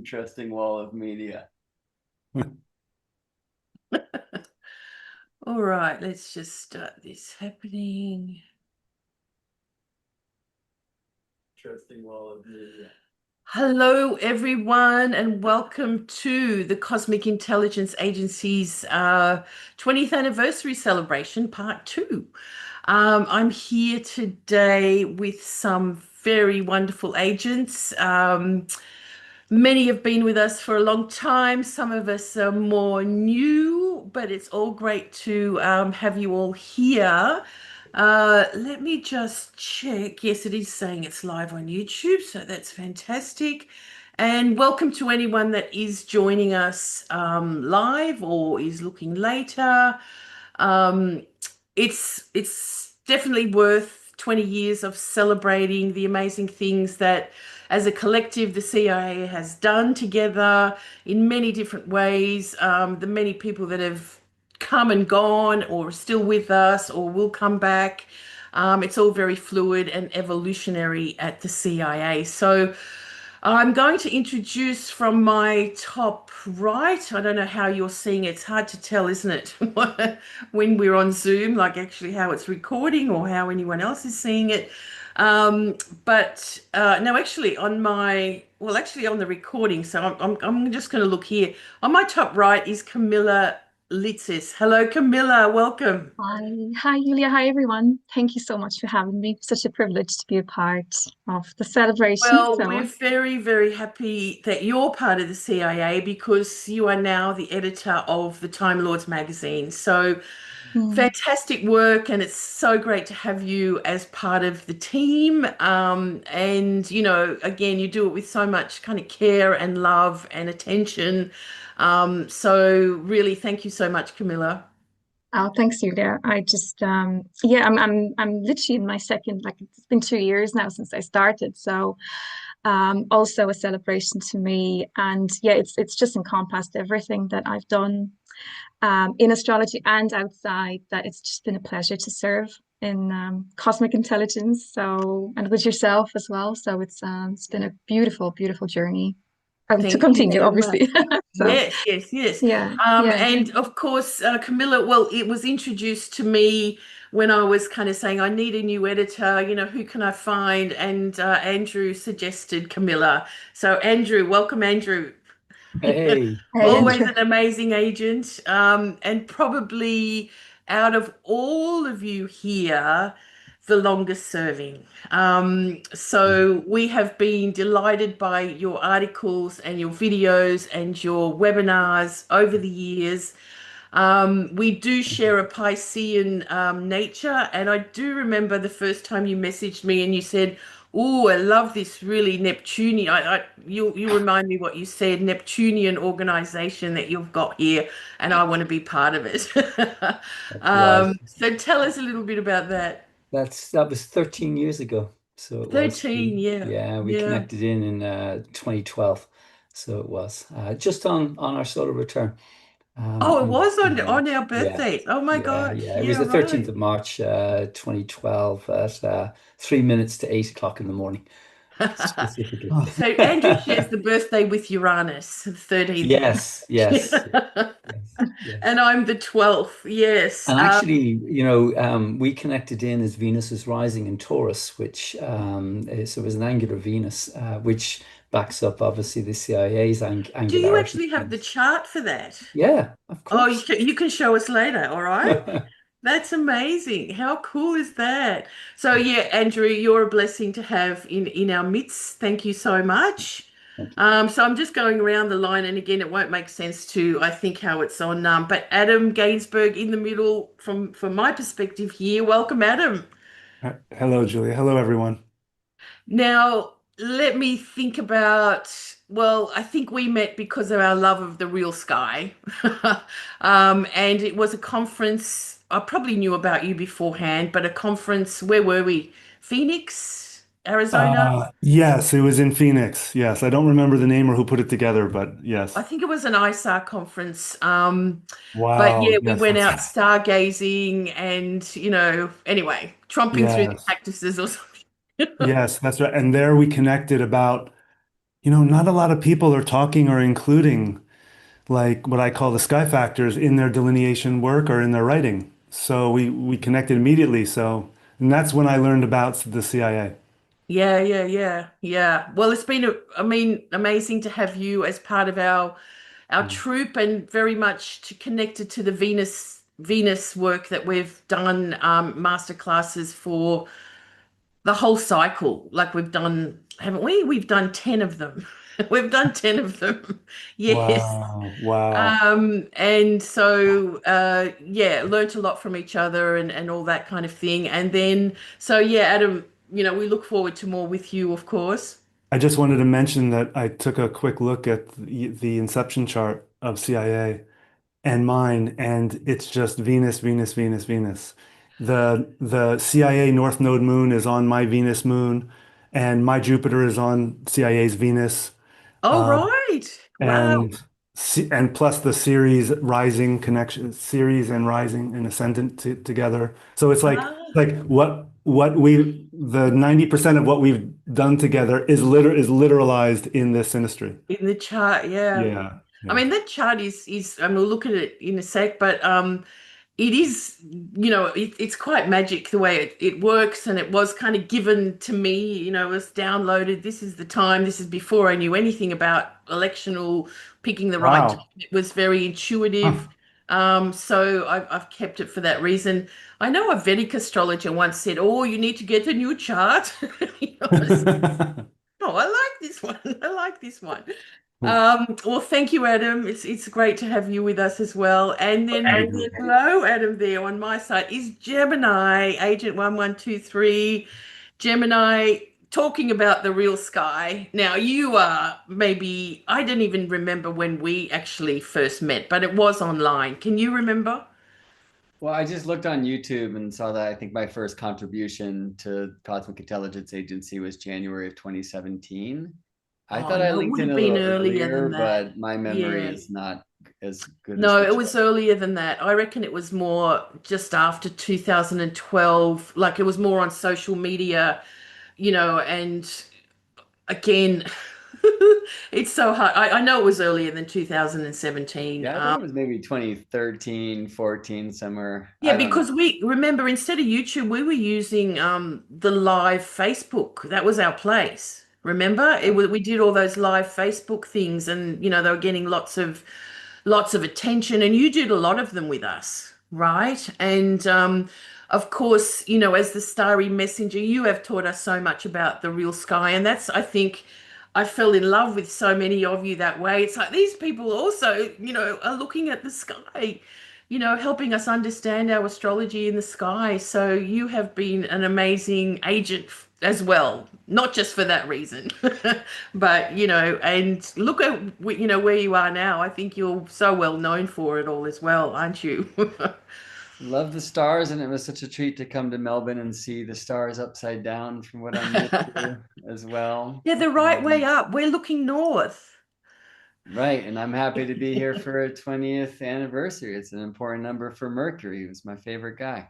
interesting wall of media. All right, let's just start this happening. Interesting wall of media. Hello, everyone, and welcome to the Cosmic Intelligence Agency's 20th anniversary celebration, part two. I'm here today with some very wonderful agents. Many have been with us for a long time. Some of us are more new, but it's all great to have you all here. Let me just check. Yes, it is saying it's live on YouTube, so that's fantastic. And welcome to anyone that is joining us live or is looking later. Um, it's definitely worth 20 years of celebrating the amazing things that as a collective the CIA has done together in many different ways. The many people that have come and gone or are still with us or will come back. It's all very fluid and evolutionary at the CIA. So I'm going to introduce from my top right. I don't know how you're seeing it. It's hard to tell, isn't it? When we're on Zoom, like actually how it's recording or how anyone else is seeing it. But no, actually on my, well, actually on the recording. So I'm just going to look here. On my top right is Kamila Lizis. Hello, Kamila. Welcome. Hi, Julia. Hi, everyone. Thank you so much for having me. Such a privilege to be a part of the celebration. Well, we're very, very happy that you're part of the CIA because you are now the editor of the Time Lords magazine. So fantastic work, and it's so great to have you as part of the team. And, you know, again, you do it with so much kind of care and love and attention. So really, thank you so much, Kamila. Oh, thanks, Julia. I just yeah, I'm literally in my second, like it's been 2 years now since I started. So also a celebration to me. And yeah, it's just encompassed everything that I've done in astrology and outside, that it's just been a pleasure to serve in cosmic intelligence. So, and with yourself as well. So it's been a beautiful, beautiful journey to Thank you continue, so much. obviously. So Yes, yes, yes. yeah, yeah. And of course, Camilla, well, it was introduced to me when I was kind of saying, I need a new editor, you know, who can I find? And Andrew suggested Camilla. So, Andrew, welcome, Andrew. Hey, Hey, Always Andrew. an amazing agent. And probably out of all of you here, the longest serving. So we have been delighted by your articles and your videos and your webinars over the years. We do share a Piscean nature, and I do remember the first time you messaged me and you said, "Oh, I love this really Neptunian." You remind me what you said, Neptunian organization that you've got here, and I want to be part of it. that's right. So tell us a little bit about that. That was 13 years ago. So it was. 13, yeah, Yeah, we yeah. connected in 2012. So it was just on our solar return. Oh, it In was on March. our Yeah. birthday. Oh my Yeah, gosh, yeah. It was yeah, the 13th right. of March, 2012 at 3 minutes to 8 o'clock in the morning, specifically. So Andrew shares the birthday with Uranus, the 13th of Yes, yes, March. yes, And yes. I'm the 12th. Yes. And actually, we connected in as Venus was rising in Taurus, which so it was an angular Venus, which backs up obviously the CIA's Do you angularity. actually have the chart for that? Yeah, of Oh, course. you can show us later, all right? That's amazing. How cool is that? So yeah, Andrew, you're a blessing to have in our midst. Thank you so much. Thank So I'm just going around the line, and again, it won't make sense to, I think, how it's on. But Adam Gainsburg in the middle, from my perspective here. Welcome, Adam. Hello, Julia. Hello, everyone. Now, let me think about, well, I think we met because of our love of the real sky. And it was a conference, I probably knew about you beforehand, but a conference, where were we? Phoenix, Arizona? Yes, it was in Phoenix. Yes, I don't remember the name or who put it together, but I yes. think it was an ISAR conference. But Wow. yeah, we Yes, went that's out stargazing and, you know, anyway, tromping through the yes. cactuses or something. Yes, that's right. And there we connected about, not a lot of people are talking or including like what I call the sky factors in their delineation work or in their writing. So we connected immediately. So, and that's when I learned about the CIA. Yeah, yeah, yeah, yeah. Well, it's been, I mean, amazing to have you as part of our Mm. troupe, and very much connected to the Venus work that we've done, master classes for the whole cycle. Like we've done, haven't we? We've done 10 of them. We've done 10 of them. Yes. Wow. Wow. And so yeah, learnt a lot from each other and all that kind of thing. And then so yeah, Adam, we look forward to more with you, of course. I just wanted to mention that I took a quick look at the inception chart of CIA and mine, and it's just Venus, Venus, Venus, Venus. The CIA North Node moon is on my Venus moon, and my Jupiter is on CIA's Venus. Oh, Um, right. Wow. and and plus the Ceres rising connection, Ceres and rising and ascendant together. So it's Ah, like what we the 90% of what we've done together is literalized in this synastry. in the chart, yeah. Yeah, I yeah. mean, that chart is, and we'll look at it in a sec, but it is, it's quite magic the way it works, and it was kind of given to me, it was downloaded. This is the time, this is before I knew anything about electional, picking the right time. Wow. It was very intuitive. Huh. So I've kept it for that reason. I know a Vedic astrologer once said, "Oh, you need to get a new chart." I was, oh, I like this one. I like this one. Well, thank you, Adam. It's great to have you with us as well. And then below Adam there on my side is Gemini, Agent 1123. Gemini, talking about the real sky. Now, you are maybe, I don't even remember when we actually first met, but it was online. Can you remember? Well, I just looked on YouTube and saw that I think my first contribution to Cosmic Intelligence Agency was January of 2017. I Oh, thought I no, it linked would in have a been little earlier earlier, than that. but my memory Yeah. is not as good as No, the it was chart. earlier than that. I reckon it was more just after 2012. Like it was more on social media, and again, it's so hard. I know it was earlier than 2017. Yeah, I think it was maybe 2013, 14, somewhere. Yeah, I don't know. because we remember, instead of YouTube, we were using the live Facebook. That was our place. Remember? We did all those live Facebook things, and they were getting lots of attention, and you did a lot of them with us, right? And of course, as the starry messenger, you have taught us so much about the real sky, and that's, I think, I fell in love with so many of you that way. It's like these people also, are looking at the sky, helping us understand our astrology in the sky. So you have been an amazing agent as well, not just for that reason, but and look at where you are now. I think you're so well known for it all as well, aren't you? Love the stars, and it was such a treat to come to Melbourne and see the stars upside down from what I'm used to as well. Yeah, the right way up. We're looking north. Right, and I'm happy to be here for a 20th anniversary. It's an important number for Mercury. He was my favorite guy.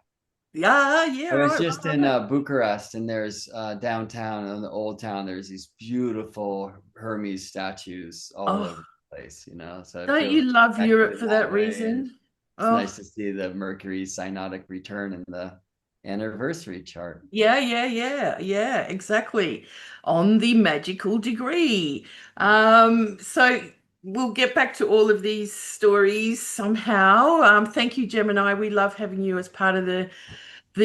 Yeah, yeah, I was right, just right, in right. Bucharest, and there's downtown in the old town. There's these beautiful Hermes statues all over Oh, the place, So it don't feels you love connected Europe in for that that way. And reason? it's nice Oh, to see the Mercury synodic return in the anniversary chart. yeah, yeah, yeah, yeah, exactly. On the magical degree. So we'll get back to all of these stories somehow. Thank you, Gemini. We love having you as part of the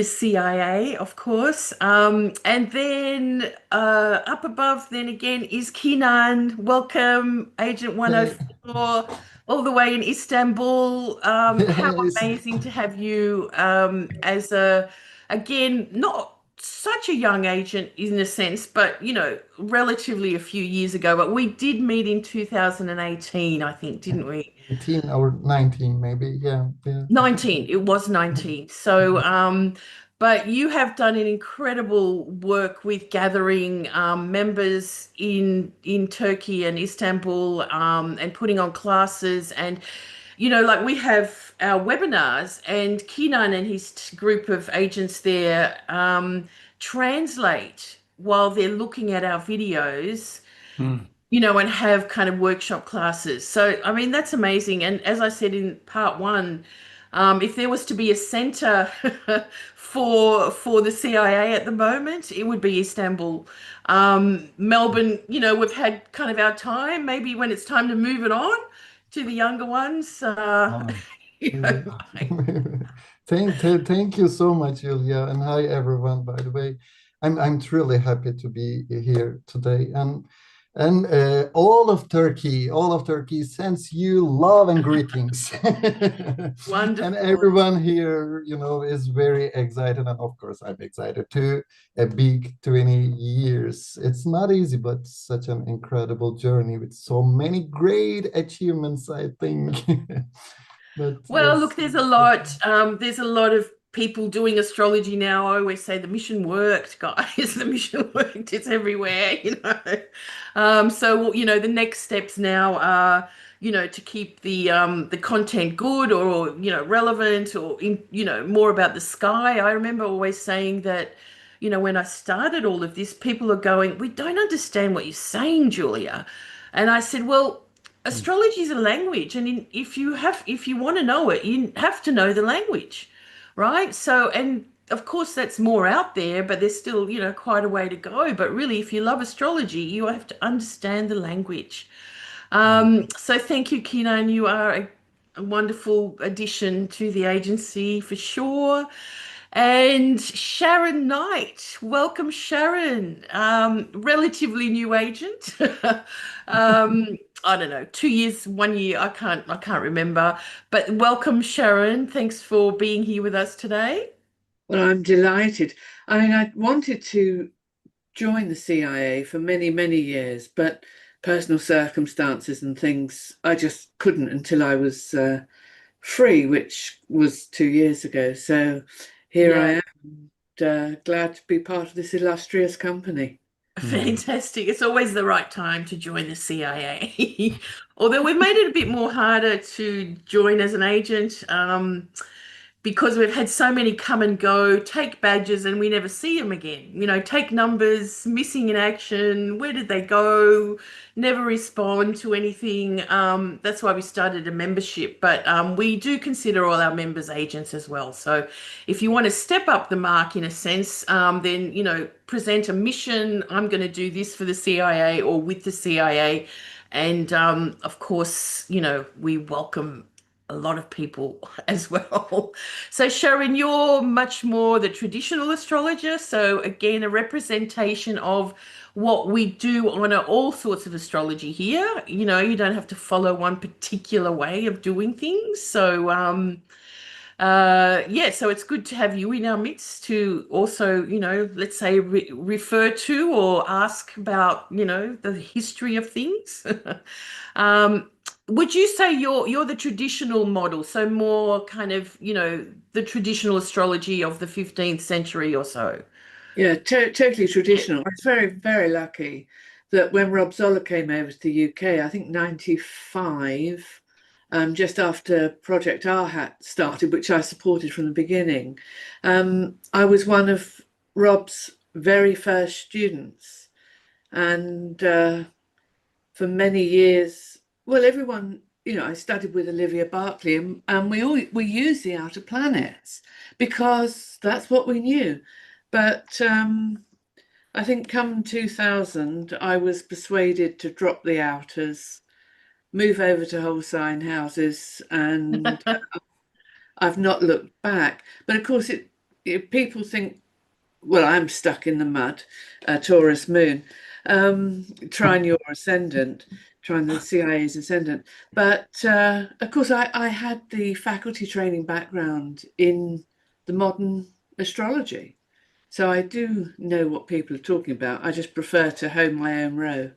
CIA, of course. And then up above, then again, is Kenan. Welcome, Agent Hey, 104, all the way in Istanbul. How it's, amazing to have you again, not such a young agent in a sense, but, relatively a few years ago. But we did meet in 2018, I think, didn't we? 18 or 19, maybe. Yeah, yeah. 19, it was 19. So, but you have done an incredible work with gathering members in Turkey and Istanbul, and putting on classes. And, like we have our webinars, and Kenan and his group of agents there translate while they're looking at our videos. Hmm. and have kind of workshop classes. So, I mean, that's amazing. And as I said in part one, if there was to be a center for the CIA at the moment, it would be Istanbul. Melbourne, we've had kind of our time. Maybe when it's time to move it on to the younger ones, Oh, you know, Thank you so much, Julia, and hi everyone. By the way, I'm truly happy to be here today, and all of Turkey sends you love and greetings, and wonderful. everyone here, is very excited, and of course I'm excited too. A big 20 years. It's not easy, but such an incredible journey with so many great achievements, I think. But Well, yes. look, there's a lot. There's a lot of people doing astrology now. I always say the mission worked, guys. The mission worked. It's everywhere. So the next steps now are, to keep the content good or relevant or more about the sky. I remember always saying that, when I started all of this, people are going, "We don't understand what you're saying, Julia." And I said, well, astrology is a language, and if you want to know it, you have to know the language, right? So, and of course that's more out there, but there's still quite a way to go. But really, if you love astrology, you have to understand the language. So thank you, Kenan. You are a wonderful addition to the agency for sure. And Sharon Knight, welcome, Sharon. Relatively new agent. I don't know, 2 years, 1 year, I can't remember. But welcome, Sharon. Thanks for being here with us today. Well, I'm delighted. I mean, I wanted to join the CIA for many, many years, but personal circumstances and things, I just couldn't until I was free, which was 2 years ago. So here I Yeah. am, glad to be part of this illustrious company. Fantastic. It's always the right time to join the CIA. Although we've made it a bit more harder to join as an agent, because we've had so many come and go, take badges, and we never see them again. Take numbers, missing in action. Where did they go? Never respond to anything. That's why we started a membership. But we do consider all our members agents as well. So if you want to step up the mark in a sense, then, present a mission. I'm going to do this for the CIA or with the CIA. And of course, we welcome a lot of people as well. So Sharon, you're much more the traditional astrologer. So again, a representation of what we do on all sorts of astrology here. You don't have to follow one particular way of doing things. So yeah, so it's good to have you in our midst to also, let's say refer to or ask about, the history of things. Um, would you say you're the traditional model, so more kind of, the traditional astrology of the 15th century or so? Yeah, totally traditional. I was very, very lucky that when Rob Zoller came over to the UK, I think 95, just after Project R started, which I supported from the beginning, I was one of Rob's very first students. And for many years, well, everyone, I studied with Olivia Berkeley, and we used the outer planets because that's what we knew. But I think come 2000, I was persuaded to drop the outers, move over to whole sign houses, and I've not looked back. But of course, people think, well, I'm stuck in the mud, Taurus moon, trying your ascendant, trying the CIA's ascendant. But of course, I had the faculty training background in the modern astrology. So I do know what people are talking about. I just prefer to home my own row.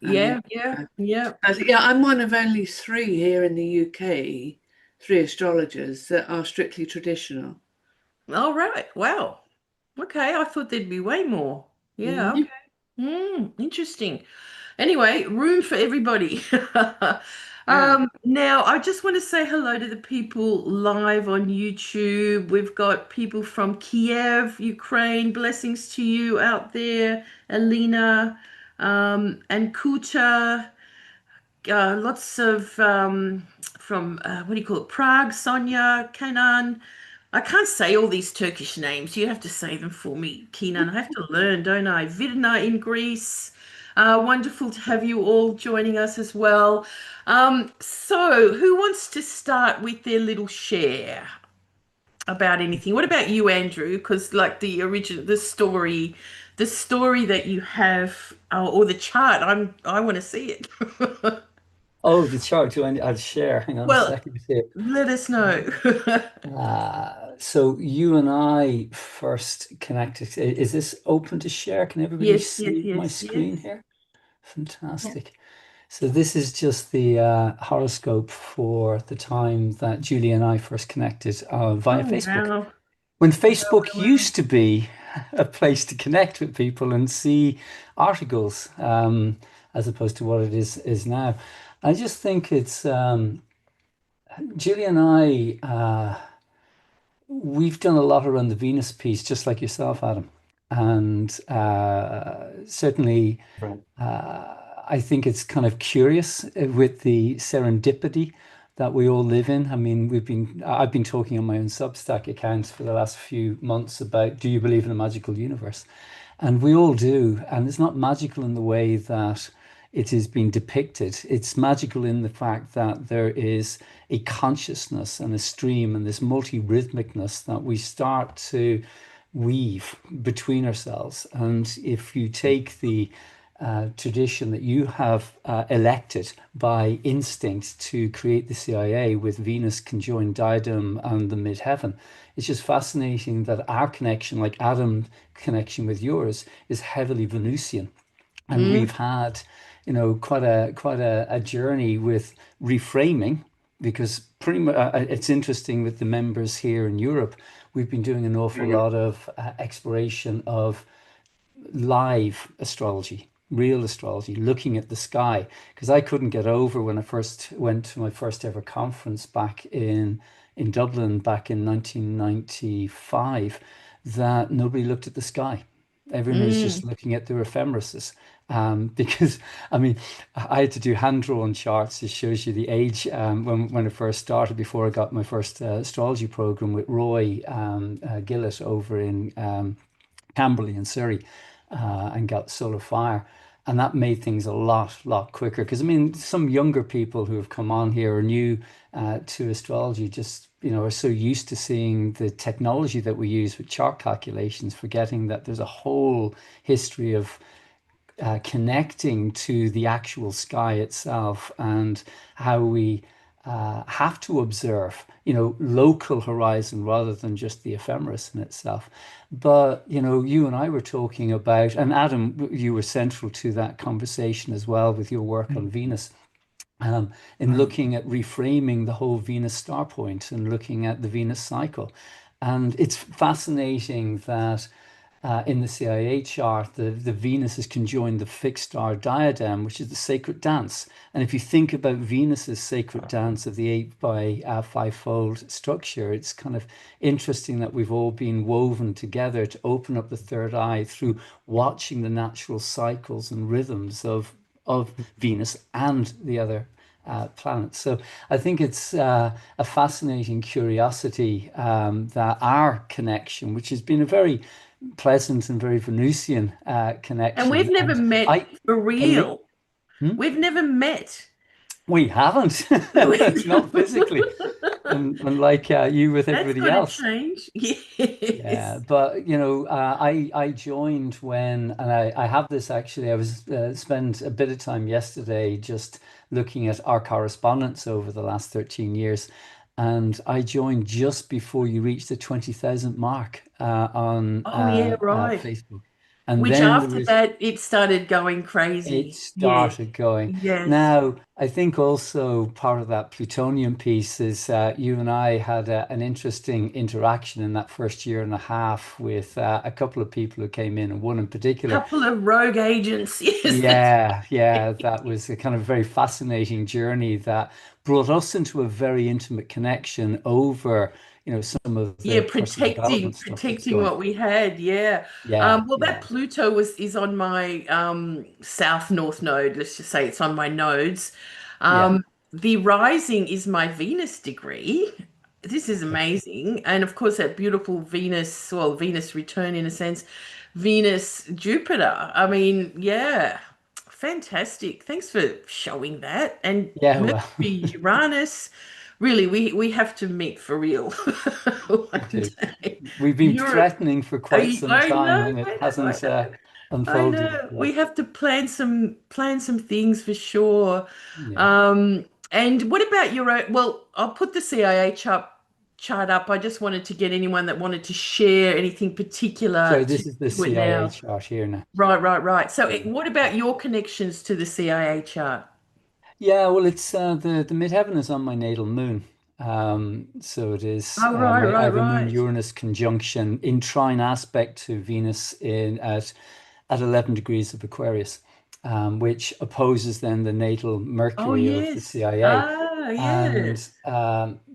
And Yeah, yeah, yeah. yeah, I'm one of only three here in the UK, three astrologers that are strictly traditional. All right. Wow. Okay. I thought there'd be way more. Yeah. Mhm. Okay. Interesting. Anyway, room for everybody. Yeah. Now, I just want to say hello to the people live on YouTube. We've got people from Kiev, Ukraine. Blessings to you out there, Alina. And Kucha, lots of from what do you call it? Prague, Sonia, Kenan. I can't say all these Turkish names. You have to say them for me, Kenan. I have to learn, don't I? Vidna in Greece. Wonderful to have you all joining us as well. So who wants to start with their little share about anything? What about you, Andrew? Because like the original, the story that you have, or the chart, I want to see it. Oh, the chart. I'll share. Hang on a Well, second here. let us know. So you and I first connected. Is this open to share? Can everybody Yes, yes, see my yes, screen yes. here? Yeah. Fantastic. So this is just the horoscope for the time that Julie and I first connected via Oh, Facebook. wow. When Wow, Facebook wow, wow. used to be a place to connect with people and see articles, as opposed to what it is now. I just think it's Julie and I. We've done a lot around the Venus piece, just like yourself, Adam, and certainly. Right. I think it's kind of curious with the serendipity that we all live in. I mean, I've been talking on my own Substack accounts for the last few months about, do you believe in a magical universe? And we all do. And it's not magical in the way that it is being depicted. It's magical in the fact that there is a consciousness and a stream and this multi-rhythmicness that we start to weave between ourselves. And if you take the tradition that you have elected by instinct to create the CIA with Venus conjoined diadem and the midheaven. It's just fascinating that our connection, like Adam's connection with yours, is heavily Venusian. And Mm, we've had, quite a journey with reframing because pretty much it's interesting with the members here in Europe. We've been doing an awful lot of exploration of live astrology, real astrology, looking at the sky. Because I couldn't get over when I first went to my first ever conference back in Dublin back in 1995 that nobody looked at the sky. Everyone was just mm. looking at their ephemeris. Because I mean, I had to do hand drawn charts. It shows you the age when I first started before I got my first astrology program with Roy Gillett over in Camberley in Surrey and got solar fire. And that made things a lot quicker. Because I mean, some younger people who have come on here are new to astrology, just are so used to seeing the technology that we use with chart calculations, forgetting that there's a whole history of connecting to the actual sky itself and how we have to observe, local horizon rather than just the ephemeris in itself. But, you and I were talking about, and Adam, you were central to that conversation as well with your work on Venus. In Right. looking at reframing the whole Venus star point and looking at the Venus cycle. And it's fascinating that in the CIA chart, the Venus is conjoined the fixed star diadem, which is the sacred dance. And if you think about Venus's sacred dance of the 8 by 5-fold structure, it's kind of interesting that we've all been woven together to open up the third eye through watching the natural cycles and rhythms of Venus and the other planets. So I think it's a fascinating curiosity that our connection, which has been a very pleasant and very Venusian And we've connection. never And met I for can make, real. We've never met. we haven't, not physically, and like you with That's everybody got to else. change. Yeah, Yes. but I joined when, and I have this actually. I was spent a bit of time yesterday just looking at our correspondence over the last 13 years, and I joined just before you reached the 20,000 mark on Oh, yeah, right. Facebook, and Which then there after was that, it started going it crazy. Yes. started going. Yes. Now, I think also part of that plutonium piece is you and I had an interesting interaction in that first year and a half with a couple of people who came in, and one in particular. Couple of rogue agents. Yes, that's Yeah, that was a kind of very fascinating journey that brought us into a very intimate connection over, you know, some of Yeah, the personal development stuff that's protecting going. what we had. Yeah. Yeah, Well, yeah, that Pluto is on my south north node. Let's just say it's on my nodes. yeah. The rising is my Venus degree. This is amazing. And of course, that beautiful Venus, well, Venus return in a sense, Venus Jupiter. I mean, yeah, fantastic. Thanks for showing that. And Yeah, well, Mercury, Uranus. Really, we have to meet for real we one do. day. We've been You're, threatening for quite some I time, know, and it I know, hasn't I unfolded know. We yet. have to plan some things for sure. Yeah. And what about your own? Well, I'll put the CIA chart up. I just wanted to get anyone that wanted to share anything particular So to this is the do it CIA now. chart here now. Right. So, Yeah. what about your connections to the CIA chart? Yeah, well, it's the midheaven is on my natal moon. So it is. Oh, I have a moon right. Uranus conjunction in trine aspect to Venus in at 11 degrees of Aquarius, which opposes then the natal Oh, Mercury of the yes. CIA. Ah, And yes.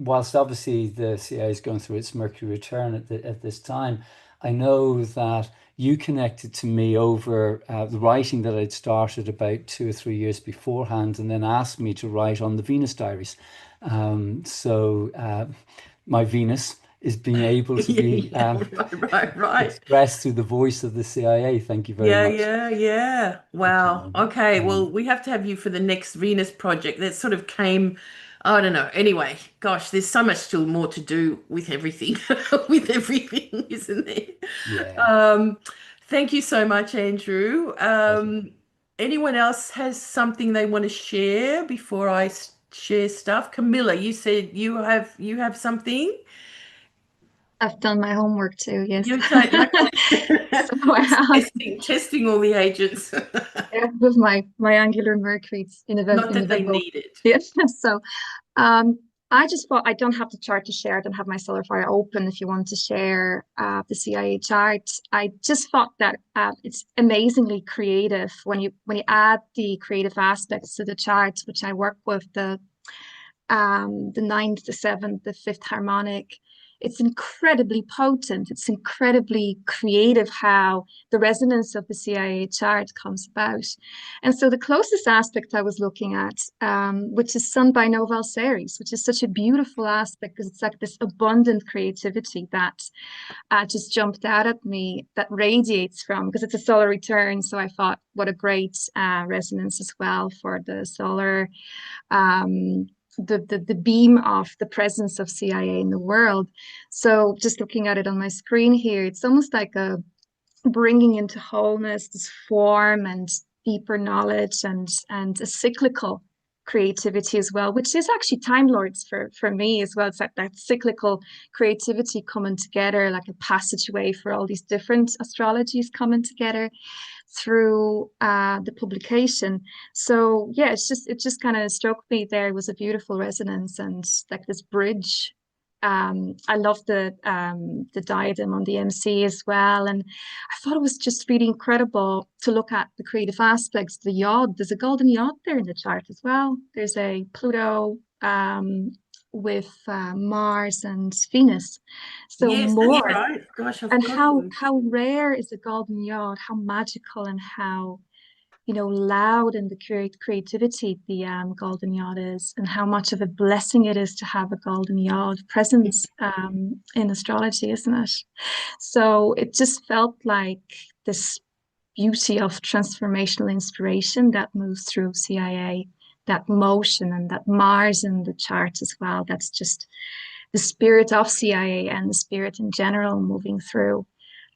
whilst obviously the CIA is going through its Mercury return at this time, I know that you connected to me over the writing that I'd started about 2 or 3 years beforehand, and then asked me to write on the Venus diaries. So my Venus is being able to be Yeah. Right. expressed through the voice of the CIA. Thank you very much. Yeah. Wow. Okay. Um, Well, we have to have you for the next Venus project. That sort of came, I don't know. Anyway, gosh, there's so much still more to do with everything, with everything, isn't there? yeah, Um, Thank you so much, Andrew. pleasure. Anyone else has something they want to share before I share stuff? Camilla, you said you have something. I've done my homework too, yes. You say So I have, testing all the agents. yeah, with my angular Mercury, it's Not in a that they Virgo. need it. Yes. So I just thought I don't have the chart to share. I don't have my solar fire open if you want to share the CIA chart. I just thought that it's amazingly creative when you add the creative aspects to the chart, which I work with the ninth, the seventh, the fifth harmonic. It's incredibly potent. It's incredibly creative how the resonance of the CIA chart comes about. And so the closest aspect I was looking at, which is Sun by Noval Series, which is such a beautiful aspect because it's like this abundant creativity that just jumped out at me, that radiates from, because it's a solar return. So I thought, what a great resonance as well for the solar the beam of the presence of CIA in the world. So just looking at it on my screen here, it's almost like a bringing into wholeness this form and deeper knowledge and a cyclical creativity as well, which is actually Time Lords for me as well. It's like that cyclical creativity coming together, like a passageway for all these different astrologies coming together through the publication. So yeah, it just kind of struck me there. It was a beautiful resonance and like this bridge. I love the diadem on the MC as well, and I thought it was just really incredible to look at the creative aspects. The yod, there's a golden yod there in the chart as well. There's a Pluto with Mars and Venus, so Yes, that's more. right. Gosh, I And forgot. how rare is the golden yod? How magical and how loud in the creativity the golden yod is, and how much of a blessing it is to have a golden yod presence in astrology, isn't it? So it just felt like this beauty of transformational inspiration that moves through CIA, that motion and that Mars in the chart as well. That's just the spirit of CIA and the spirit in general moving through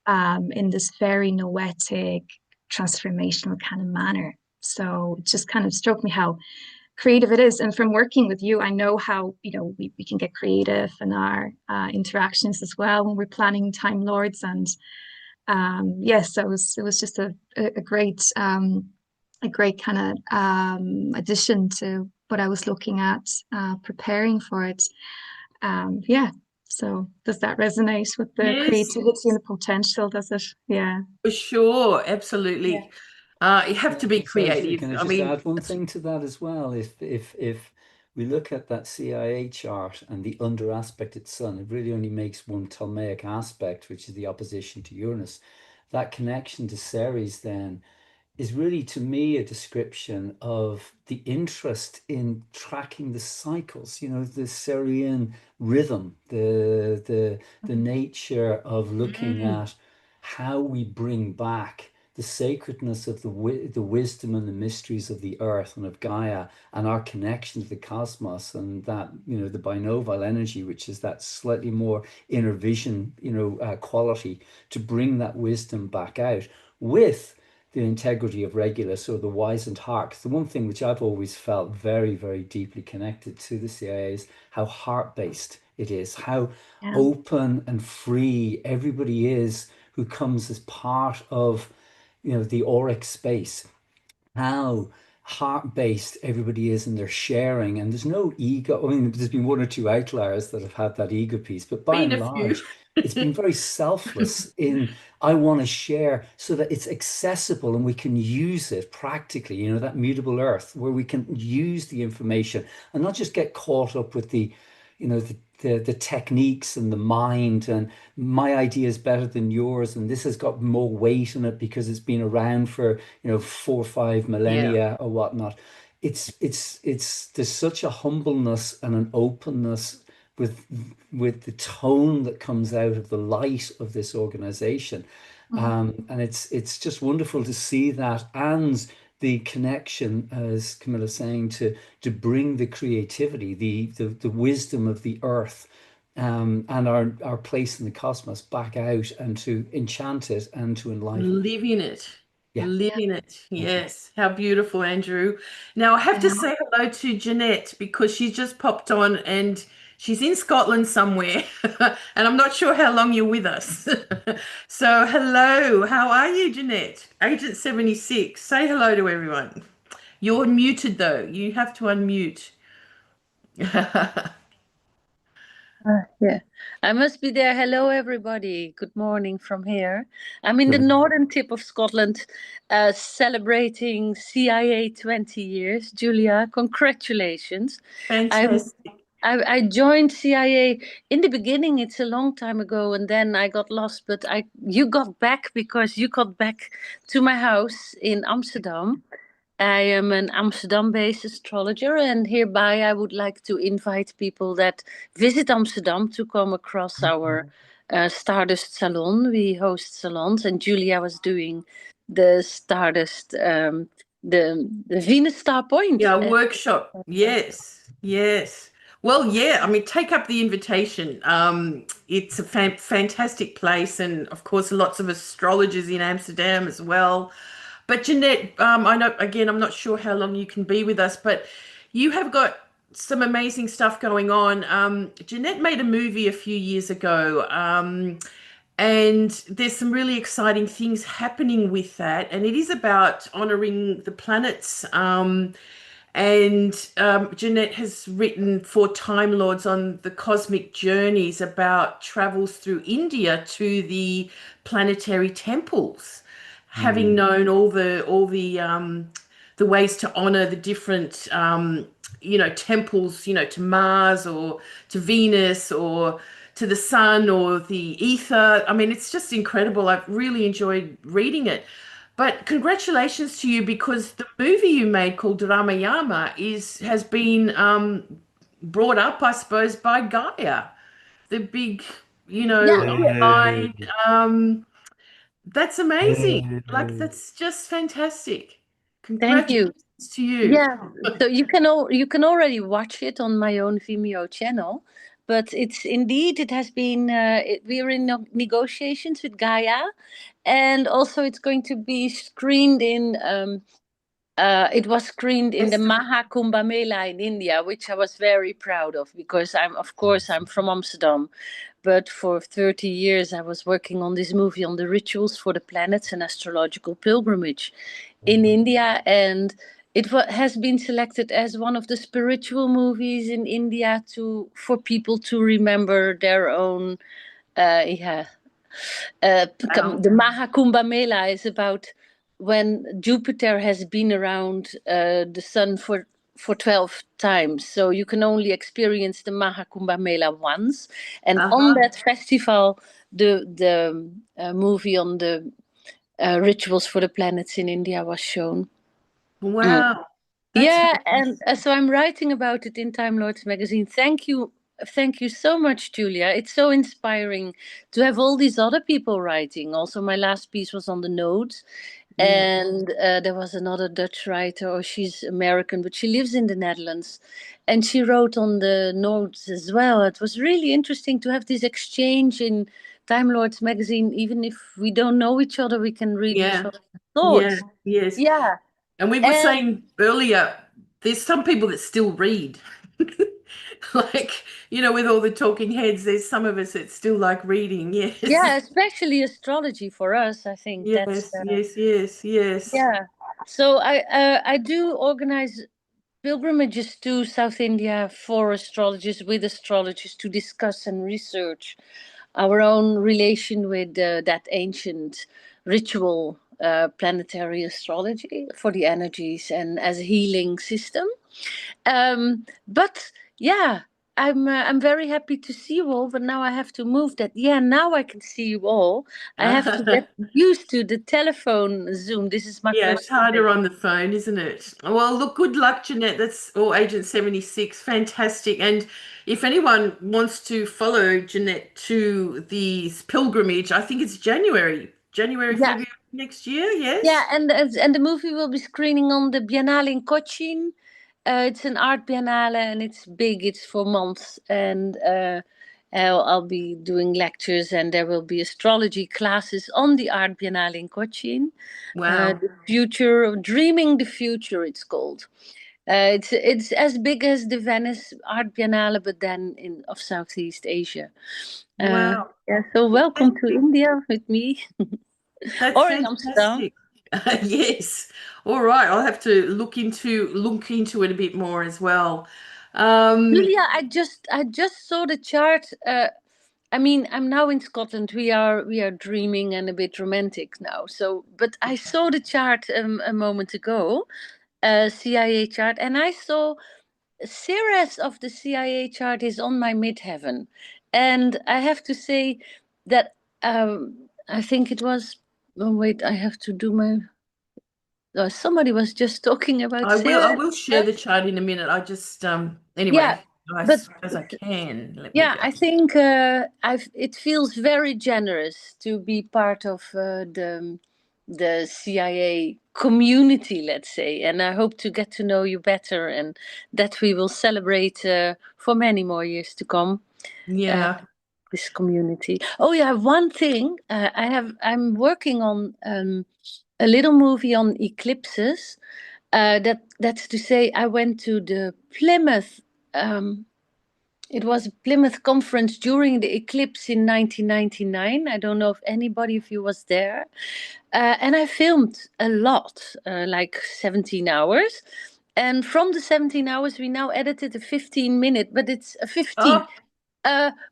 in this very noetic, transformational kind of manner. So it just kind of struck me how creative it is. And from working with you, I know how, we can get creative in our interactions as well when we're planning Time Lords. And yes, it was just a great kind of addition to what I was looking at preparing for it. Yeah. So does that resonate with the Yes, creativity and the potential? Does it? Yeah. for sure. Absolutely. You have to be Precisely. creative. Can I I just mean, add one thing to that as well? If we look at that CIA chart and the under aspected sun, it really only makes one Ptolemaic aspect, which is the opposition to Uranus. That connection to Ceres then is really, to me, a description of the interest in tracking the cycles, you know, the Cerean rhythm, the nature of looking at how we bring back the sacredness of the wisdom and the mysteries of the earth and of Gaia and our connection to the cosmos, and that, you know, the binovile energy, which is that slightly more inner vision, you know, quality, to bring that wisdom back out with the integrity of Regulus, or the wizened heart. 'Cause the one thing which I've always felt very, very deeply connected to the CIA is how heart-based it is, how open and free everybody is who comes as part of, you know, the auric space, how heart-based everybody is in their sharing, and there's no ego. I mean, there's been one or two outliers that have had that ego piece, but by and large, it's been very selfless in, I want to share so that it's accessible and we can use it practically, you know, that mutable earth where we can use the information and not just get caught up with the, you know, the techniques and the mind, and my idea is better than yours, and this has got more weight in it because it's been around for, you know, 4 or 5 millennia or whatnot. It's there's such a humbleness and an openness with the tone that comes out of the light of this organization. And it's just wonderful to see that, and the connection, as Camilla's saying, to bring the creativity, the wisdom of the earth, and our place in the cosmos back out, and to enchant it and to enliven Live in it. Yeah. Live in it. Yes. How beautiful, Andrew. Now I have to say hello to Jeanette, because she's just popped on and she's in Scotland somewhere. And I'm not sure how long you're with us. So hello, how are you, Jeanette? Agent 76. Say hello to everyone. You're muted though. You have to unmute. Yeah, I must be there. Hello, everybody. Good morning from here. I'm in the northern tip of Scotland, celebrating CIA 20 years. Julia, congratulations. Fantastic. I joined CIA in the beginning. It's a long time ago, and then I got lost. But you got back because you got back to my house in Amsterdam. I am an Amsterdam-based astrologer, and hereby I would like to invite people that visit Amsterdam to come across our Stardust Salon. We host salons, and Julia was doing the Stardust, the Venus Star Point. Yeah, workshop. Yes, yes. Well, yeah, I mean, take up the invitation. It's a fantastic place, and of course, lots of astrologers in Amsterdam as well. But Jeanette, I know, again, I'm not sure how long you can be with us, but you have got some amazing stuff going on. Jeanette made a movie a few years ago, and there's some really exciting things happening with that. And it is about honoring the planets. Jeanette has written for Time Lords on the cosmic journeys about travels through India to the planetary temples, having known all the ways to honor the different temples, to Mars or to Venus or to the sun or the ether. I mean, it's just incredible. I've really enjoyed reading it. But congratulations to you, because the movie you made called Ramayama has been brought up, I suppose, by Gaia, the big, line. That's amazing. Like, that's just fantastic. Congratulations to you. Yeah, so you can already watch it on my own Vimeo channel, but it has been we're in negotiations with Gaia, and also it's going to be screened in it was screened in the Mahakumbh Mela in India, which I was very proud of, because I'm from Amsterdam. But for 30 years, I was working on this movie on the rituals for the planets and astrological pilgrimage in India. And it has been selected as one of the spiritual movies in India for people to remember their own. The Mahakumbh Mela is about when Jupiter has been around the sun for for 12 times. So you can only experience the Maha Kumbh Mela once. And on that festival, the movie on the rituals for the planets in India was shown. Wow. Yeah, and so I'm writing about it in Time Lords magazine. Thank you so much, Julia. It's so inspiring to have all these other people writing. Also, my last piece was on the nodes, and there was another Dutch writer, she's American, but she lives in the Netherlands, and she wrote on the nodes as well. It was really interesting to have this exchange in Time Lords magazine. Even if we don't know each other, we can read each other's thoughts. Yes. Yeah. And we were saying earlier, there's some people that still read. Like, with all the talking heads, there's some of us that still like reading. Yes. Yeah, especially astrology for us, I think. Yes, that's yes. Yeah. So I do organize pilgrimages to South India for astrologers, with astrologers, to discuss and research our own relation with that ancient ritual planetary astrology for the energies and as a healing system. But yeah, I'm very happy to see you all, but now I have to move that. Yeah, now I can see you all. I have to get used to the telephone Zoom. This is my Yeah, first it's harder time. on the phone, isn't it? Well, look, good luck, Jeanette. That's Agent 76. Fantastic. And if anyone wants to follow Jeanette to the pilgrimage, I think it's January, Yeah. February next year. Yes. Yeah, and the movie will be screening on the Biennale in Cochin. It's an art biennale and it's big. It's for months, and I'll be doing lectures, and there will be astrology classes on the art biennale in Cochin. Wow. The future, dreaming the future, it's called. It's as big as the Venice Art Biennale, but then of Southeast Asia. Wow. Yeah, so welcome to India with me. That's Or in Amsterdam. fantastic. Yes. All right. I'll have to look into it a bit more as well. Julia, I just saw the chart. I mean, I'm now in Scotland. We are dreaming and a bit romantic now. So, but I saw the chart a moment ago, CIA chart, and I saw Ceres of the CIA chart is on my midheaven, and I have to say that I think it was. Oh wait, I have to do my. Somebody was just talking about I Ceres. will share the chart in a minute. I just anyway, Yeah, but as I can. Let me yeah, go. I think it feels very generous to be part of the CIA community, let's say, and I hope to get to know you better, and that we will celebrate for many more years to come. Yeah. This community. Oh yeah, one thing I'm working on a little movie on eclipses. That's to say, I went to the Plymouth. It was a Plymouth conference during the eclipse in 1999. I don't know if anybody of you was there. And I filmed a lot, like 17 hours. And from the 17 hours, we now edited a 15-minute, but it's a 15.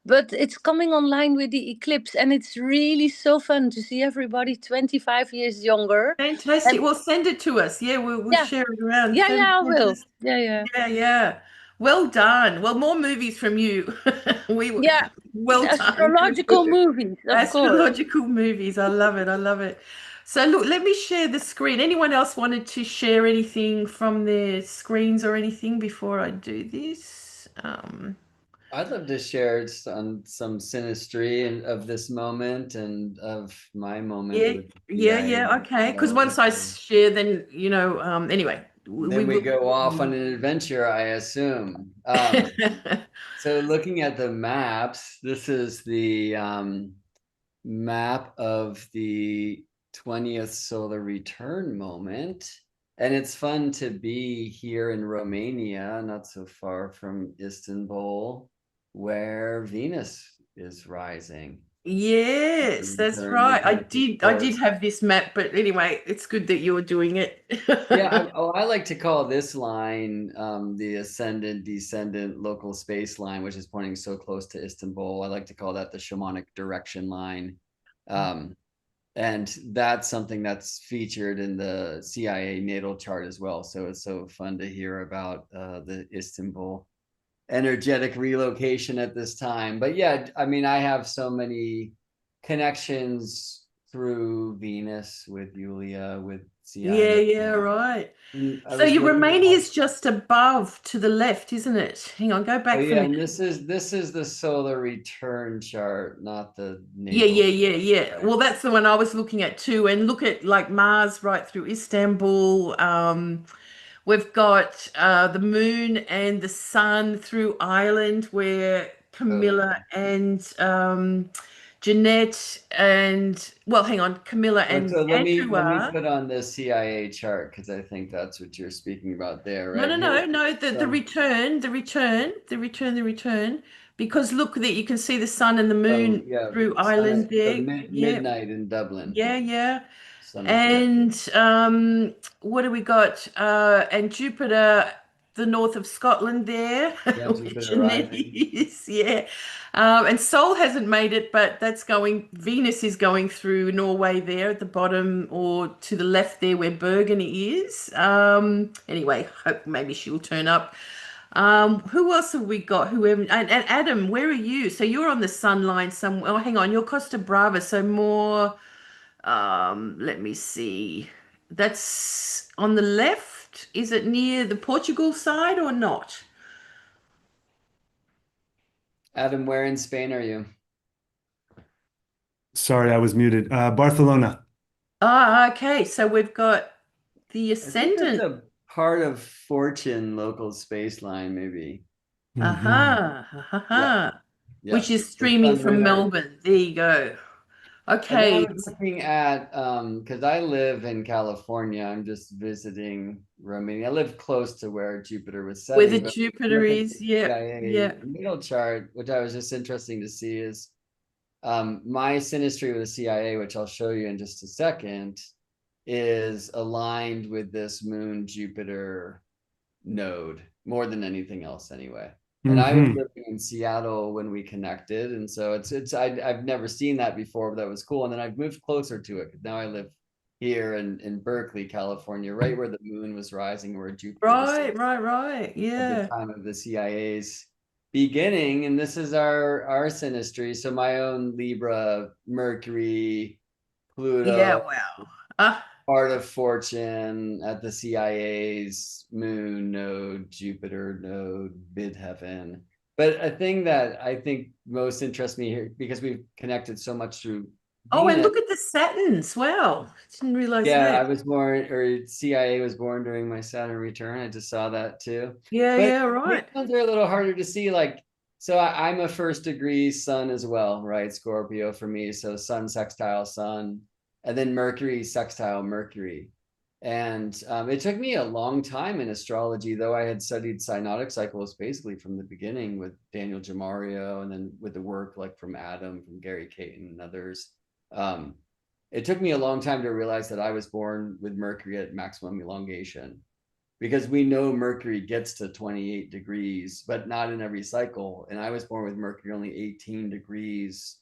But it's coming online with the eclipse, and it's really so fun to see everybody 25 years younger. Fantastic. And, Well, send it to us. Yeah, we'll share it around. Yeah, I will. Yeah. Well done. Well, more movies from you. Well done. Astrological movies, of Astrological course. movies. I love it. So look, let me share the screen. Anyone else wanted to share anything from their screens or anything before I do this? I'd love to share some synastry of this moment and of my moment. Yeah. Okay. Because once I share, then anyway. We go off on an adventure, I assume. So looking at the maps, this is the map of the 20th solar return moment. And it's fun to be here in Romania, not so far from Istanbul, where Venus is rising. Yes, that's right. I did have this map, but anyway, it's good that you're doing it. Yeah, I like to call this line the ascendant descendant local space line, which is pointing so close to Istanbul. I like to call that the shamanic direction line. And that's something that's featured in the CIA natal chart as well. So it's so fun to hear about the Istanbul energetic relocation at this time. But yeah, I mean, I have so many connections through Venus with Julija, with CIA. Yeah, right. I So was your looking Romania at, is just above to the left, isn't it? Hang on, go oh back for yeah, me. and this is the solar return chart, not the Yeah, natal. yeah. Right. Well, that's the one I was looking at too. And look at like Mars right through Istanbul. We've got the moon and the sun through Ireland, where Totally. Kamila and Jeanette and, well, hang on, Kamila and So Andrew let me are. put on the CIA chart because I think that's what you're speaking about there, No, right? no. The return. Because look, that you can see the sun and the Oh moon yeah, through sun Ireland at the there. Yeah, midnight in Dublin. yeah. Sun is yeah. And what do we got? And Jupiter, the north of Scotland there, Yeah, where Jupiter Jeanette rising. is, yeah. And Sol hasn't made it, but that's going, Venus is going through Norway there at the bottom or to the left there where Bergen is. Anyway, hope maybe she'll turn up. Who else have we got? Whoever, and Adam, where are you? So you're on the sun line somewhere. Oh, hang on, you're Costa Brava, so more. Let me see. That's on the left. Is it near the Portugal side or not? Adam, where in Spain are you? Sorry, I was muted. Barcelona. Ah, okay. So we've got the I think that's ascendant. a part of Fortune local space line, maybe. Aha. Yeah. Which is The streaming sun from winner. Melbourne. There you go. And then I Okay. was looking at because I live in California. I'm just visiting Romania. I live close to where Jupiter was Where the setting, but Jupiter look at is. the Yeah. CIA natal chart, which I was just interesting to see is my synastry with the CIA, which I'll show you in just a second, is aligned with this Moon Jupiter node more than anything else anyway. And I was living in Seattle when we connected, and so I've never seen that before, but that was cool. And then I've moved closer to it. Now I live here in Berkeley, California, right where the moon was rising, where Jupiter was sitting Right. at the Yeah. time of the CIA's beginning. And this is our synastry. So my own Libra, Mercury, Yeah. Pluto, Wow. Ah, part of Fortune at the CIA's moon node, Jupiter node, midheaven. But a thing that I think most interests me here, because we've connected so much through oh, and Venus. look at the Saturns. Wow. Didn't realize Yeah, I that. was born, or CIA was born during my Saturn return. I just saw that too. But Yeah, right. these ones are a little harder to see. Like, so I'm a first degree sun as well, right? Scorpio for me. So sun sextile sun, and then Mercury sextile Mercury. And it took me a long time in astrology, though I had studied synodic cycles basically from the beginning with Daniel Jamario, and then with the work like from Adam, from Gary Caton and others. It took me a long time to realize that I was born with Mercury at maximum elongation, because we know Mercury gets to 28 degrees, but not in every cycle. And I was born with Mercury only 18 degrees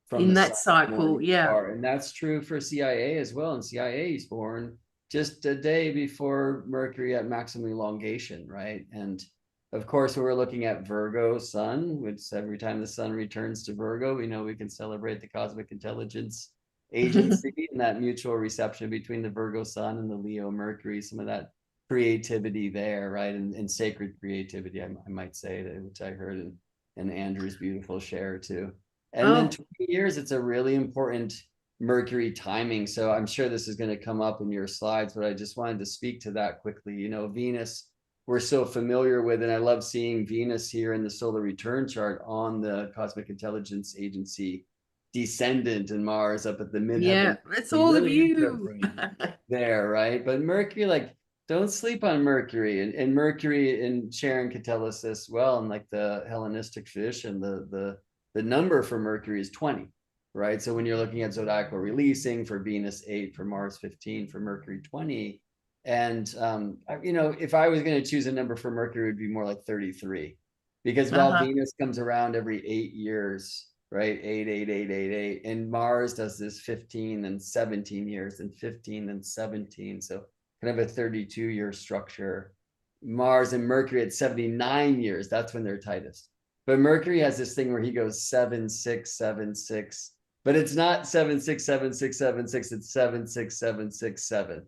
from In the that sun cycle, morning yeah. star. And that's true for CIA as well. And CIA is born just a day before Mercury at maximum elongation, right? And of course, we're looking at Virgo sun, which every time the sun returns to Virgo, we know we can celebrate the cosmic intelligence agency and that mutual reception between the Virgo sun and the Leo Mercury, some of that creativity there, right? And sacred creativity, I might say, which I heard in Andrew's beautiful share too. And then 20 years, it's a really important Mercury timing. So I'm sure this is going to come up in your slides, but I just wanted to speak to that quickly. You know, Venus, we're so familiar with, and I love seeing Venus here in the solar return chart on the Cosmic Intelligence Agency descendant, and Mars up at the midheaven. Yeah, it's all of really you. there, right? But Mercury, like, don't sleep on Mercury. And Mercury, and Sharon could tell us this well, in like the Hellenistic tradition, the number for Mercury is 20, right? So when you're looking at zodiacal releasing, for Venus 8, for Mars 15, for Mercury 20. And you know, if I was going to choose a number for Mercury, it would be more like 33, because while Venus comes around every 8 years, right? 8, 8, 8, 8, 8. And Mars does this 15 and 17 years, and 15 and 17. So kind of a 32-year structure. Mars and Mercury at 79 years, that's when they're tightest. But Mercury has this thing where he goes 7, 6, 7, 6. But it's not 7, 6, 7, 6, 7, 6. It's 7, 6, 7, 6, 7.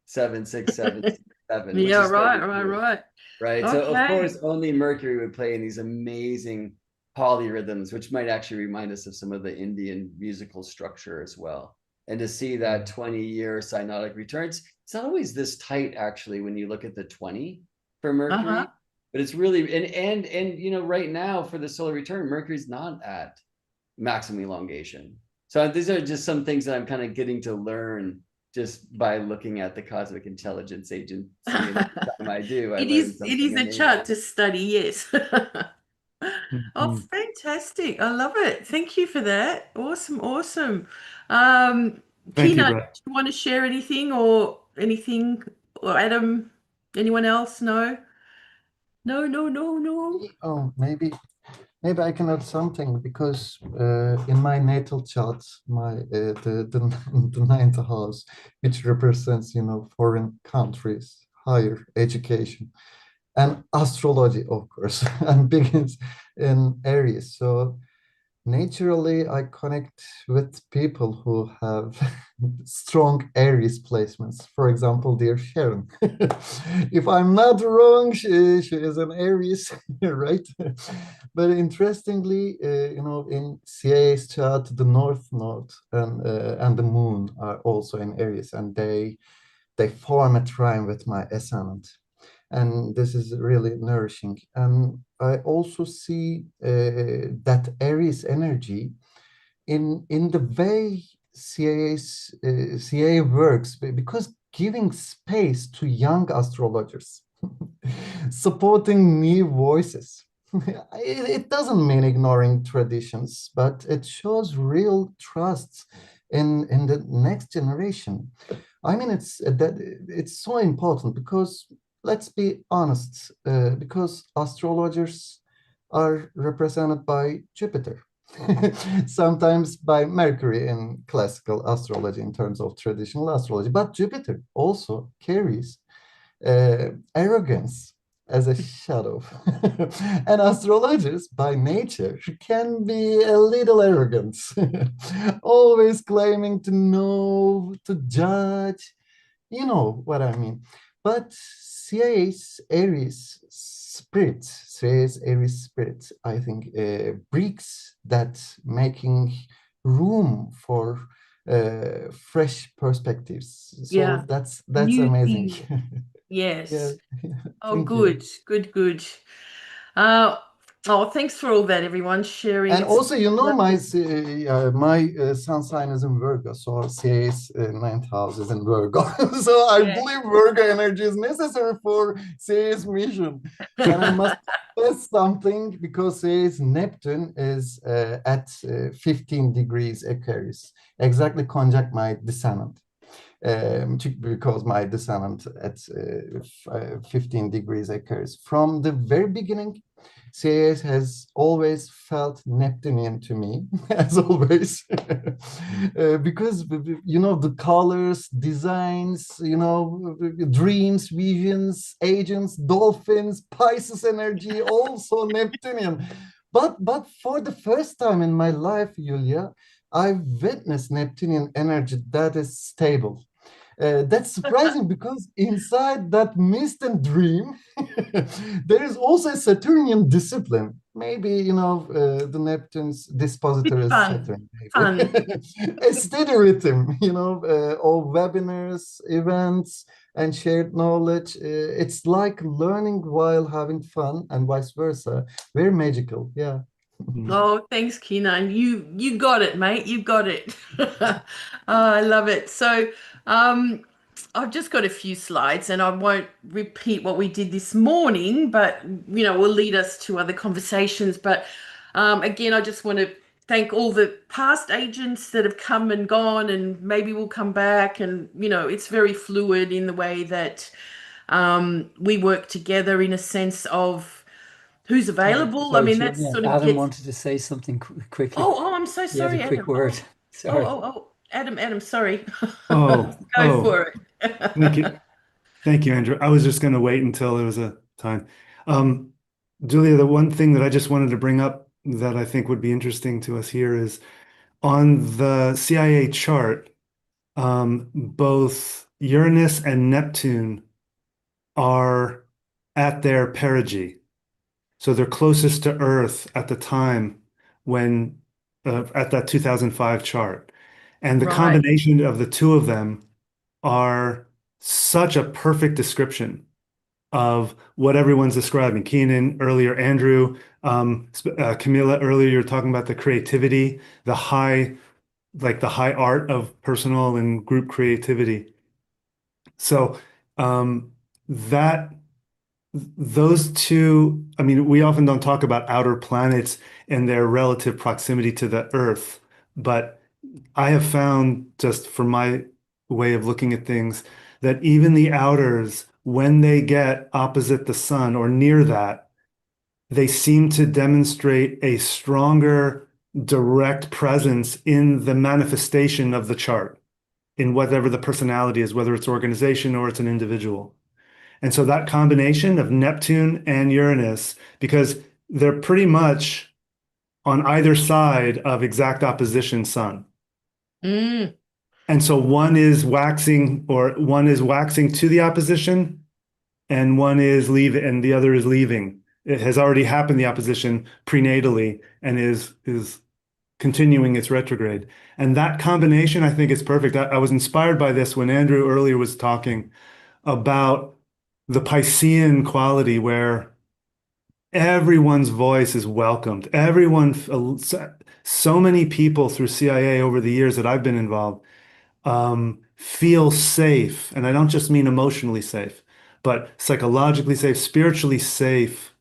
7, 6, 7, 6, 7. Which Yeah, is right, 32. right. Right. So of Okay. course, only Mercury would play in these amazing polyrhythms, which might actually remind us of some of the Indian musical structure as well. And to see that 20-year synodic returns, it's not always this tight actually when you look at the 20 for Mercury, but it's really and you know, right now for the solar return, Mercury's not at maximum elongation. So these are just some things that I'm kind of getting to learn just by looking at the cosmic intelligence agency. And every time I do, It is a chart to study, yes. Oh, fantastic. I love it. Thank you for that. Awesome, awesome. Thank you, Kenan, Brett. do you want to share anything or Adam, anyone else? No? No. Oh, maybe I can add something, because in my natal chart, the ninth house, which represents, you know, foreign countries, higher education, and astrology, of course, and begins in Aries. So naturally, I connect with people who have strong Aries placements. For example, dear Sharon. If I'm not wrong, she is an Aries, right? But interestingly, you know, in CA's chart, the North Node and the Moon are also in Aries, and they form a trine with my ascendant. And this is really nourishing. And I also see that Aries energy in the way CA works, because giving space to young astrologers, supporting new voices. It doesn't mean ignoring traditions, but it shows real trust in the next generation. I mean, it's so important, because let's be honest, because astrologers are represented by Jupiter, sometimes by Mercury in classical astrology in terms of traditional astrology, but Jupiter also carries arrogance as a shadow. And astrologers by nature can be a little arrogant, always claiming to know, to judge, you know what I mean. But CA's Aries spirit, I think, breaks that, making room for fresh perspectives. So Yeah. that's New amazing. thing. Yes. Yeah. Oh, Thank you. good. Thanks for all that, everyone sharing. And It's also, you know, lovely. my sun sign is in Virgo, so CA's ninth house is in Virgo. So I believe Virgo energy is necessary for CA's mission. And I must stress something, because CA's Neptune is at 15 degrees Aquarius, exactly conjunct my descendant. Because my descendant at 15 degrees Aquarius. From the very beginning, CAS has always felt Neptunian to me, as always, because, you know, the colors, designs, you know, dreams, visions, agents, dolphins, Pisces energy, also Neptunian. But for the first time in my life, Julija, I've witnessed Neptunian energy that is stable. That's surprising, because inside that mist and dream, there is also a Saturnian discipline. Maybe, you know, the Neptune's dispositor is Saturn. A steady rhythm, you know, of webinars, events, and shared knowledge. It's like learning while having fun, and vice versa. Very magical, yeah. Oh, thanks, Kenan. You got it, mate. You got it. I love it. So, I've just got a few slides, and I won't repeat what we did this morning, but you know, will lead us to other conversations. But again, I just want to thank all the past agents that have come and gone, and maybe will come back. And you know, it's very fluid in the way that we work together, in a sense of who's available. I Sorry, mean, that's Julia. sort of Adam gets. wanted to say something quickly. Oh, I'm so He had a sorry, quick Adam. word. Oh, Sorry. Adam, sorry. Oh, Go oh, for thank it. you. Thank you, Andrew. I was just going to wait until there was a time. Julia, the one thing that I just wanted to bring up that I think would be interesting to us here is on the CIA chart, both Uranus and Neptune are at their perigee. So they're closest to Earth at the time when, at that 2005 chart. And the Right. combination of the two of them are such a perfect description of what everyone's describing. Kenan earlier, Andrew, Kamila earlier, you're talking about the creativity, the high art of personal and group creativity. So that those two, I mean, we often don't talk about outer planets and their relative proximity to the Earth, but I have found, just from my way of looking at things, that even the outers, when they get opposite the sun or near that, they seem to demonstrate a stronger direct presence in the manifestation of the chart, in whatever the personality is, whether it's organization or it's an individual. And so that combination of Neptune and Uranus, because they're pretty much on either side of exact opposition sun. Mm. And so one is waxing to the opposition, and one is leaving, and the other is leaving. It has already happened, the opposition, prenatally, and is continuing its retrograde. And that combination, I think, is perfect. I was inspired by this when Andrew earlier was talking about the Piscean quality, where everyone's voice is welcomed. So many people through CIA over the years that I've been involved feel safe. And I don't just mean emotionally safe, but psychologically safe, spiritually safe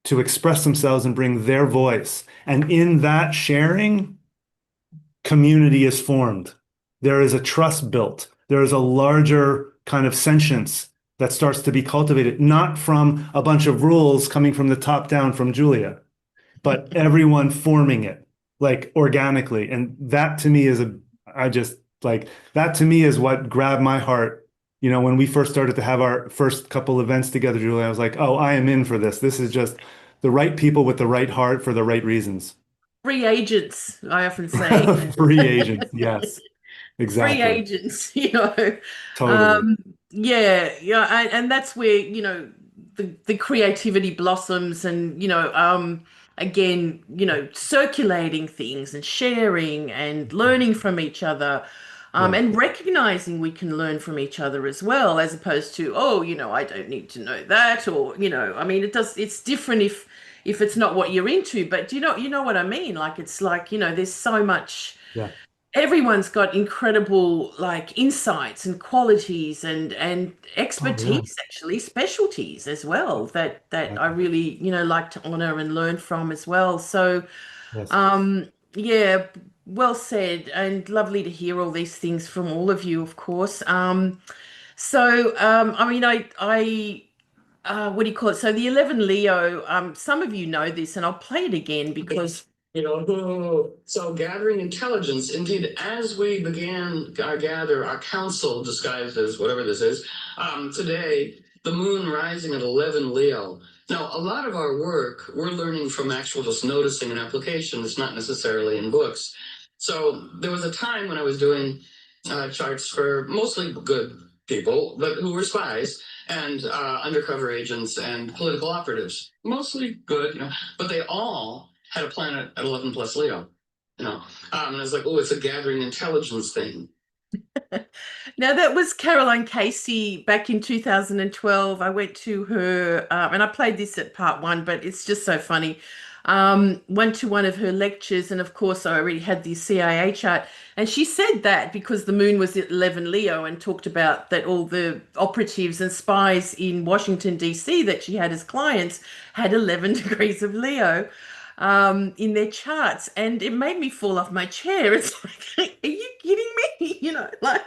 to express themselves and bring their voice. And in that sharing, community is formed. There is a trust built. There is a larger kind of sentience that starts to be cultivated, not from a bunch of rules coming from the top down from Julia, but everyone forming it like organically. And that to me is that to me is what grabbed my heart. You know, when we first started to have our first couple events together, Julia, I was like, oh, I am in for this. This is just the right people with the right heart for the right reasons. Free agents, I often say. Free agents, yes, exactly. Free agents, you know. Totally. Yeah, and that's where, you know, the creativity blossoms, and, you know, again, you know, circulating things and sharing and learning from each other. And recognizing we can learn from each other as well, as opposed to, oh, you know, I don't need to know that, or, you know, I mean, it's different if it's not what you're into, but you know what I mean? Like, it's like, you know, there's so much, Yeah. everyone's got incredible like insights and qualities and expertise, actually specialties as well, that I really, you know, like to honor and learn from as well. So Yes. yeah, well said, and lovely to hear all these things from all of you, of course. So I mean, I what do you call it? So the 11 Leo, some of you know this, and I'll play it again because So gathering intelligence, indeed, as we began gather our council disguised as whatever this is, today, the moon rising at 11 Leo. Now, a lot of our work, we're learning from actual just noticing and application. It's not necessarily in books. So there was a time when I was doing charts for mostly good people, but who were spies and undercover agents and political operatives. Mostly good, you know, but they all had a planet at 11 plus Leo, you know. And I was like, oh, it's a gathering intelligence thing. Now, that was Caroline Casey back in 2012. I went to her, and I played this at part one, but it's just so funny. Went to one of her lectures, and of course, I already had the CIA chart. And she said that because the moon was at 11 Leo, and talked about that all the operatives and spies in Washington, D.C., that she had as clients had 11 degrees of Leo in their charts, and it made me fall off my chair. It's like, are you kidding me? You know, like,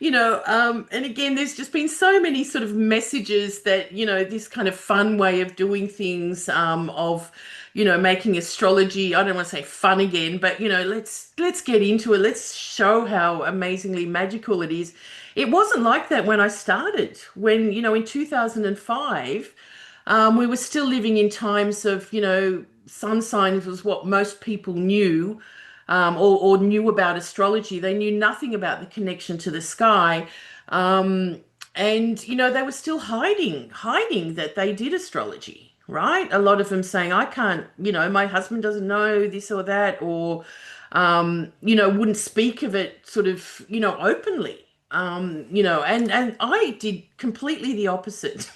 And again, there's just been so many sort of messages that, this kind of fun way of doing things, of, making astrology, I don't want to say fun again, but, let's get into it. Let's show how amazingly magical it is. It wasn't like that when I started, when, in 2005, we were still living in times of, sun signs was what most people knew, or knew about astrology. They knew nothing about the connection to the sky. And, they were still hiding that they did astrology, right? A lot of them saying, I can't, my husband doesn't know this or that, or, wouldn't speak of it sort of, openly. And I did completely the opposite.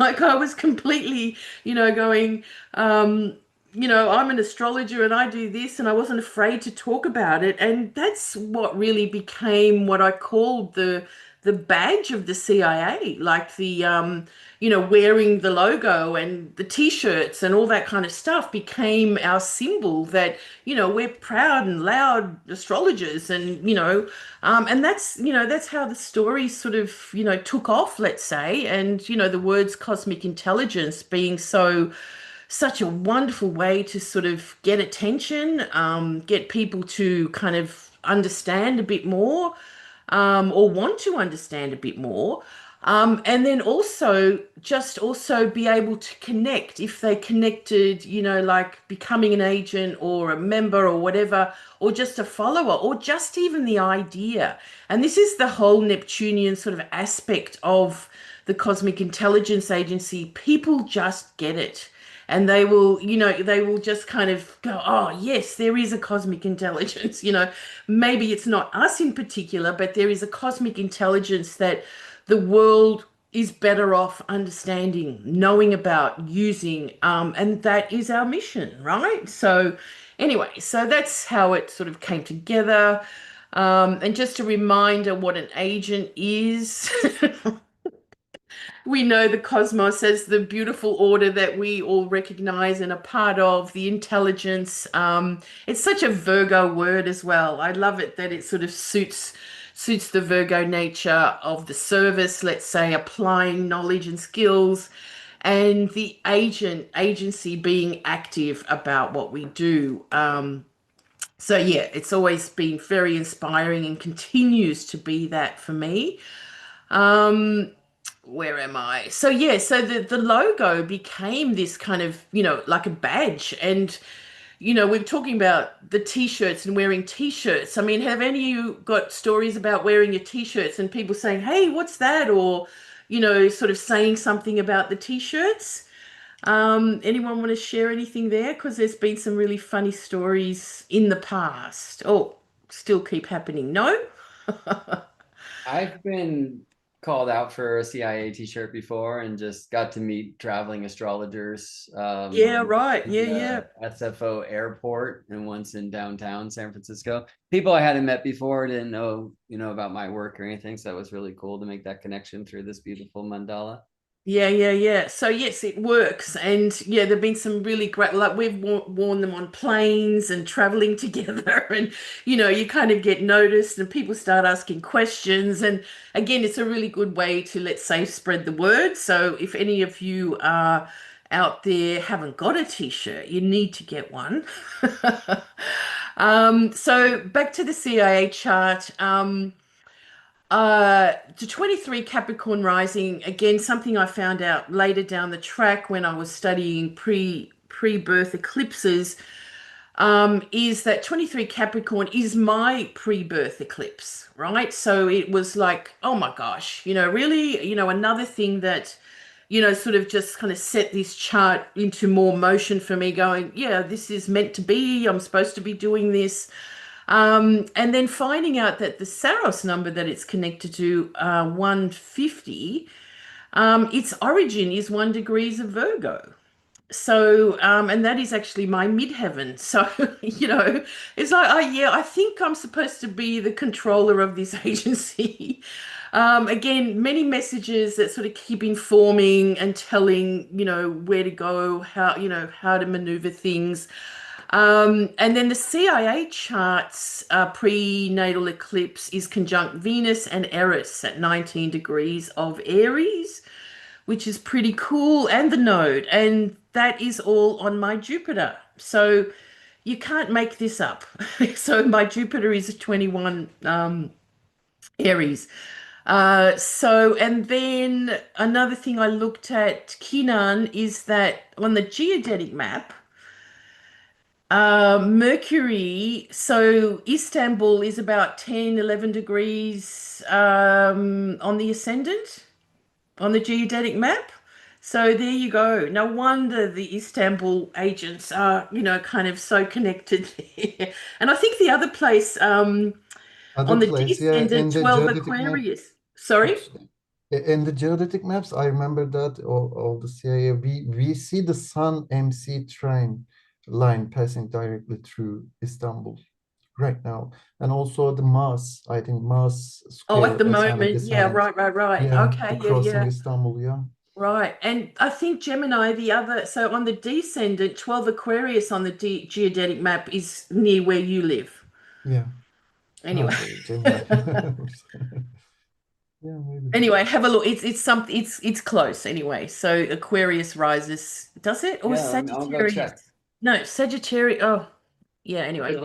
Like I was completely, going, I'm an astrologer and I do this, and I wasn't afraid to talk about it. And that's what really became what I called the badge of the CIA, like the, wearing the logo and the t-shirts and all that kind of stuff became our symbol that, we're proud and loud astrologers. And that's how the story sort of, took off, let's say. And, the words cosmic intelligence being such a wonderful way to sort of get attention, get people to kind of understand a bit more, or want to understand a bit more. And then also be able to connect if they connected, like becoming an agent or a member or whatever, or just a follower, or just even the idea. And this is the whole Neptunian sort of aspect of the Cosmic Intelligence Agency. People just get it. And they will just kind of go, oh, yes, there is a cosmic intelligence. Maybe it's not us in particular, but there is a cosmic intelligence that the world is better off understanding, knowing about, using, and that is our mission, right? So anyway, so that's how it sort of came together. And just a reminder what an agent is. We know the cosmos as the beautiful order that we all recognize and are part of, the intelligence. It's such a Virgo word as well. I love it that it sort of suits the Virgo nature of the service, let's say, applying knowledge and skills, and the agency being active about what we do. So yeah, it's always been very inspiring and continues to be that for me. Where am I? So yeah, so the logo became this kind of, like a badge. And, we're talking about the t-shirts and wearing t-shirts. I mean, have any of you got stories about wearing your t-shirts and people saying, hey, what's that? Or, sort of saying something about the t-shirts? Anyone want to share anything there? Because there's been some really funny stories in the past. Oh, still keep happening. No? I've been called out for a CIA t-shirt before and just got to meet traveling astrologers. Yeah, right. in Yeah. the SFO airport, and once in downtown San Francisco. People I hadn't met before, didn't know, about my work or anything. So it was really cool to make that connection through this beautiful mandala. Yeah. So yes, it works. And yeah, there've been some really great, like we've worn them on planes and traveling together, and you kind of get noticed and people start asking questions. And again, it's a really good way to, let's say, spread the word. So if any of you are out there haven't got a t-shirt, you need to get one. So back to the CIA chart. To 23 Capricorn rising, again, something I found out later down the track when I was studying pre-birth eclipses, is that 23 Capricorn is my pre-birth eclipse, right? So it was like, oh my gosh, really, another thing that, sort of just kind of set this chart into more motion for me, going, yeah, this is meant to be, I'm supposed to be doing this. And then finding out that the Saros number that it's connected to, 150, its origin is 1 degrees of Virgo. So, and that is actually my midheaven. So, it's like, oh yeah, I think I'm supposed to be the controller of this agency. Again, many messages that sort of keep informing and telling, where to go, how to maneuver things. And then the CIA charts prenatal eclipse is conjunct Venus and Eris at 19 degrees of Aries, which is pretty cool, and the node. And that is all on my Jupiter. So you can't make this up. So my Jupiter is a 21 Aries. And then another thing I looked at, Kenan, is that on the geodetic map, Mercury, so Istanbul is about 10, 11 degrees on the ascendant on the geodetic map. So there you go. No wonder the Istanbul agents are, kind of so connected there. And I think the other place on Other the place, yeah, in descendant, the 12 geodetic map. Aquarius. Sorry? Oops. In the geodetic maps, I remember that of the CIA, we see the Sun MC train line passing directly through Istanbul right now, and also the Mars. I think Mars Oh, at square the ascendant moment, yeah, descendant. right. Yeah, Okay, the crossing yeah. Istanbul. Yeah, Right. And I think Gemini, so on the descendant, 12 Aquarius on the geodetic map is near where you live. yeah. Anyway. Okay, Gemini. Yeah, maybe. Anyway, have a look. It's close anyway. So Aquarius rises, does it? Or Yeah, I'll go check. Sagittarius? No, Sagittarius. Oh, yeah, anyway.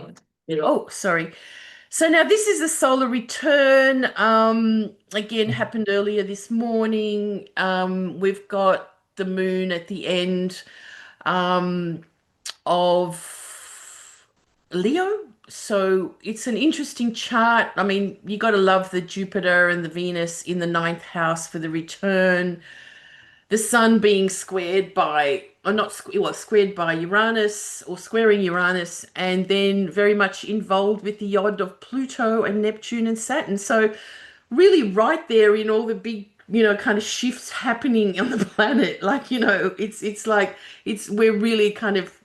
Oh, sorry. So now this is the solar return. Again, happened earlier this morning. We've got the moon at the end of Leo. So it's an interesting chart. I mean, you got to love the Jupiter and the Venus in the ninth house for the return. The sun being squared by, or not, squared by Uranus or squaring Uranus, and then very much involved with the odd of Pluto and Neptune and Saturn. So really right there in all the big, kind of shifts happening on the planet. Like, we're really kind of,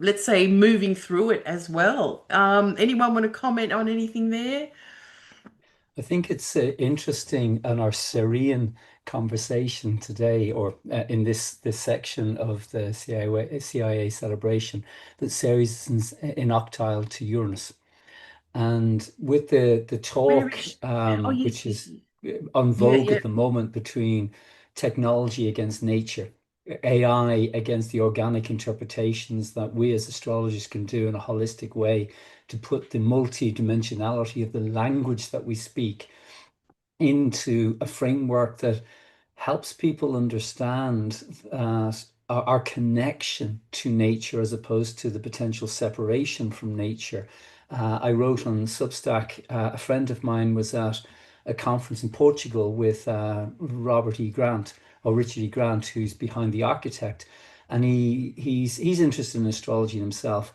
let's say, moving through it as well. Anyone want to comment on anything there? I think it's interesting in our Syrian conversation today, or in this section of the CIA celebration, that Ceres is in octile to Uranus, and with the talk, Yes, which yes. is on vogue Yeah. at the moment, between technology against nature, AI against the organic interpretations that we as astrologers can do in a holistic way to put the multi-dimensionality of the language that we speak into a framework that helps people understand our connection to nature as opposed to the potential separation from nature. I wrote on Substack, a friend of mine was at a conference in Portugal with Richard E. Grant, who's behind The Architect, and he's interested in astrology himself.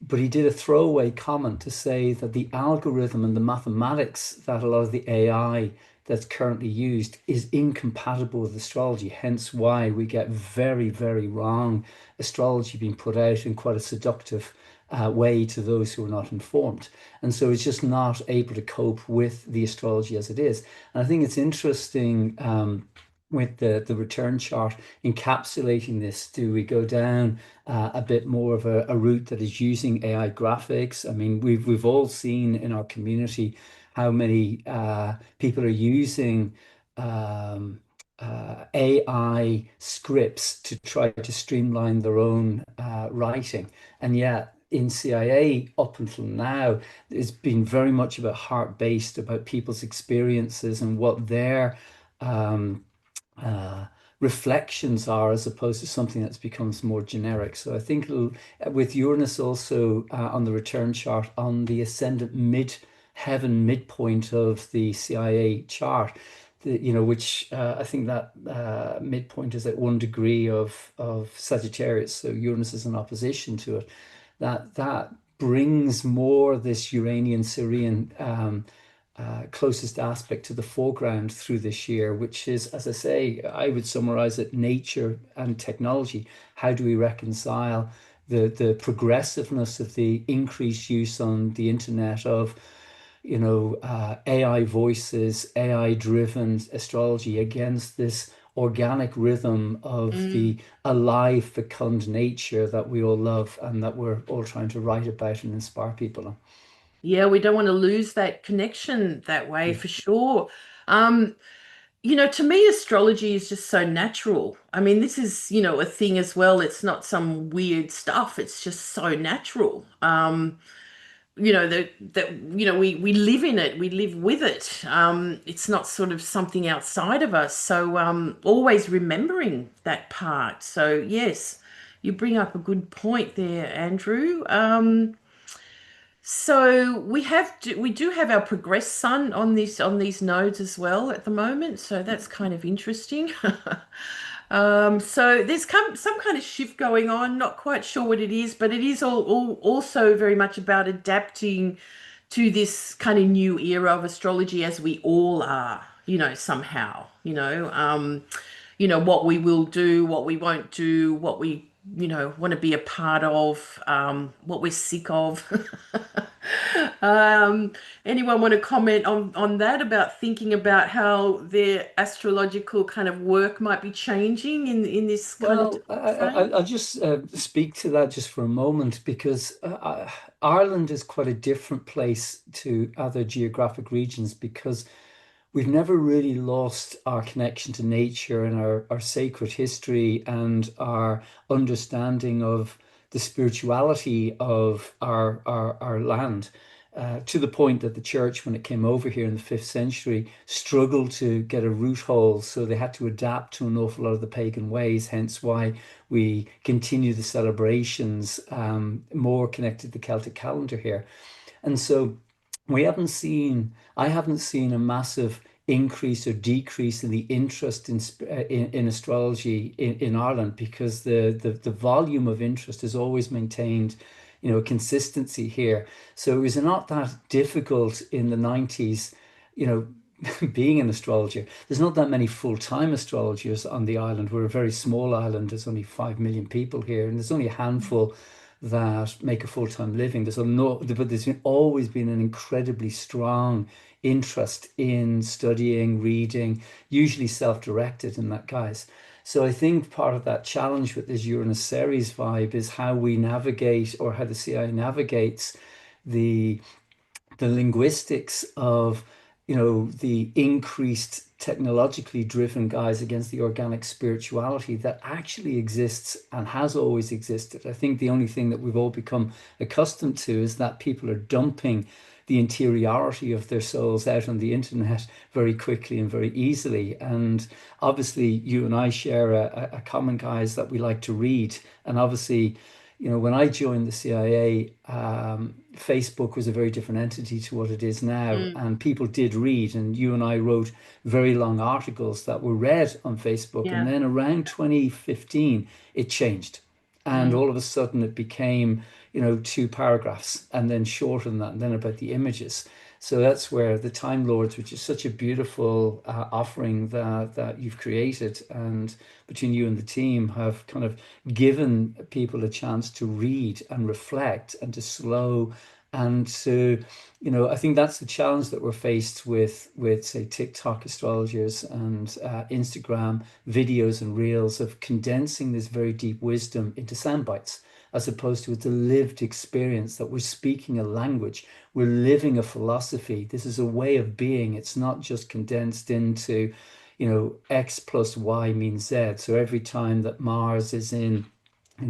But he did a throwaway comment to say that the algorithm and the mathematics that a lot of the AI that's currently used is incompatible with astrology, hence why we get very, very wrong astrology being put out in quite a seductive way to those who are not informed. And so it's just not able to cope with the astrology as it is. And I think it's interesting with the return chart encapsulating this. Do we go down a bit more of a route that is using AI graphics? I mean, we've all seen in our community how many people are using AI scripts to try to streamline their own writing. And yet in CIA up until now, it's been very much about heart-based, about people's experiences and what their reflections are, as opposed to something that's becomes more generic. So I think with Uranus also on the return chart on the ascendant heaven midpoint of the CIA chart, which I think that midpoint is at 1 degree of Sagittarius. So Uranus is in opposition to it. That brings more this Uranian Syrian closest aspect to the foreground through this year, which is, as I say, I would summarize it, nature and technology. How do we reconcile the progressiveness of the increased use on the internet of AI voices, AI driven astrology against this organic rhythm of the alive, fecund nature that we all love and that we're all trying to write about and inspire people on. Yeah, we don't want to lose that connection that way, for sure. Um, to me, astrology is just so natural. I mean, this is, a thing as well. It's not some weird stuff. It's just so natural. We live in it, we live with it. It's not sort of something outside of us. So always remembering that part. So yes, you bring up a good point there, Andrew. So we do have our progress sun on these nodes as well at the moment. So that's kind of interesting. So there's some kind of shift going on. Not quite sure what it is, but it is all also very much about adapting to this kind of new era of astrology, as we all are. Somehow. What we will do, what we won't do, what we want to be a part of, what we're sick of. Anyone want to comment on that, about thinking about how their astrological kind of work might be changing in this kind of Well, frame? I'll just speak to that just for a moment, because Ireland is quite a different place to other geographic regions, because we've never really lost our connection to nature and our sacred history and our understanding of the spirituality of our land. To the point that the church, when it came over here in the 5th century, struggled to get a root hold. So they had to adapt to an awful lot of the pagan ways, hence why we continue the celebrations more connected to the Celtic calendar here. And so I haven't seen a massive increase or decrease in the interest in astrology in Ireland, because the volume of interest has always maintained, consistency here. So it was not that difficult in the 90s, you know, being an astrologer. There's not that many full-time astrologers on the island. We're a very small island. There's only 5 million people here, and there's only a handful that make a full-time living. But always been an incredibly strong interest in studying, reading, usually self-directed in that, guys. So I think part of that challenge with this Uranus Ceres vibe is how we navigate, or how the CIA navigates the linguistics of, the increased technologically driven guys against the organic spirituality that actually exists and has always existed. I think the only thing that we've all become accustomed to is that people are dumping the interiority of their souls out on the internet very quickly and very easily. And obviously you and I share a common, guys, that we like to read. And obviously, when I joined the CIA, Facebook was a very different entity to what it is now, and people did read, and you and I wrote very long articles that were read on Facebook. And Yeah. then around 2015, it changed. And all of a sudden it became, 2 paragraphs, and then shorter than that, and then about the images. So that's where the Time Lords, which is such a beautiful offering that you've created, and between you and the team, have kind of given people a chance to read and reflect and to slow and to, I think that's the challenge that we're faced with say TikTok astrologers and Instagram videos and reels, of condensing this very deep wisdom into sound bites, as opposed to it's a lived experience, that we're speaking a language, we're living a philosophy. This is a way of being. It's not just condensed into, X plus Y means Z. So every time that Mars is in,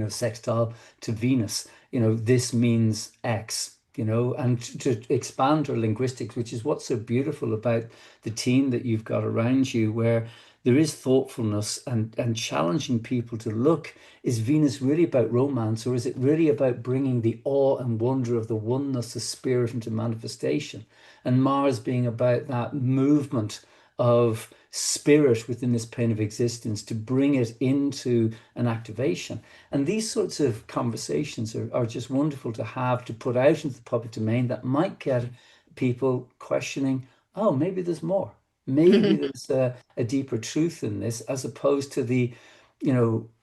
sextile to Venus, this means X. And to expand our linguistics, which is what's so beautiful about the team that you've got around you, where there is thoughtfulness and challenging people to look, is Venus really about romance, or is it really about bringing the awe and wonder of the oneness of spirit into manifestation? And Mars being about that movement of spirit within this plane of existence to bring it into an activation. And these sorts of conversations are just wonderful to have, to put out into the public domain, that might get people questioning, oh, maybe there's more. Maybe there's a deeper truth in this, as opposed to the,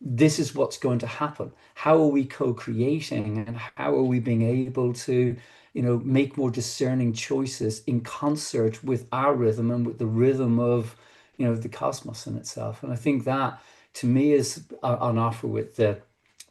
this is what's going to happen. How are we co-creating, and how are we being able to, make more discerning choices in concert with our rhythm and with the rhythm of, the cosmos in itself. And I think that, to me, is on offer with the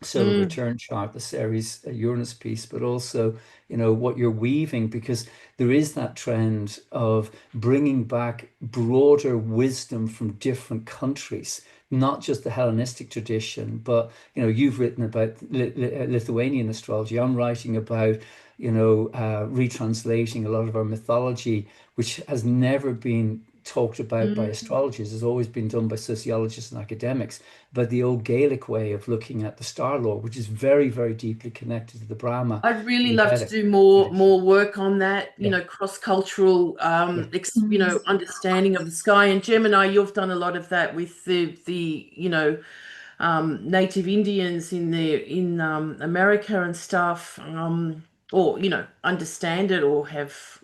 solar return chart, the Ceres Uranus piece, but also, what you're weaving, because there is that trend of bringing back broader wisdom from different countries, not just the Hellenistic tradition, but, you've written about Lithuanian astrology. I'm writing about, retranslating a lot of our mythology, which has never been talked about by astrologers, has always been done by sociologists and academics, but the old Gaelic way of looking at the star law, which is very, very deeply connected to the Brahma. I'd really the love to Vedic do more tradition. work on that, cross-cultural understanding of the sky. And Gemini, you've done a lot of that with the native Indians in America and stuff, or understand it or have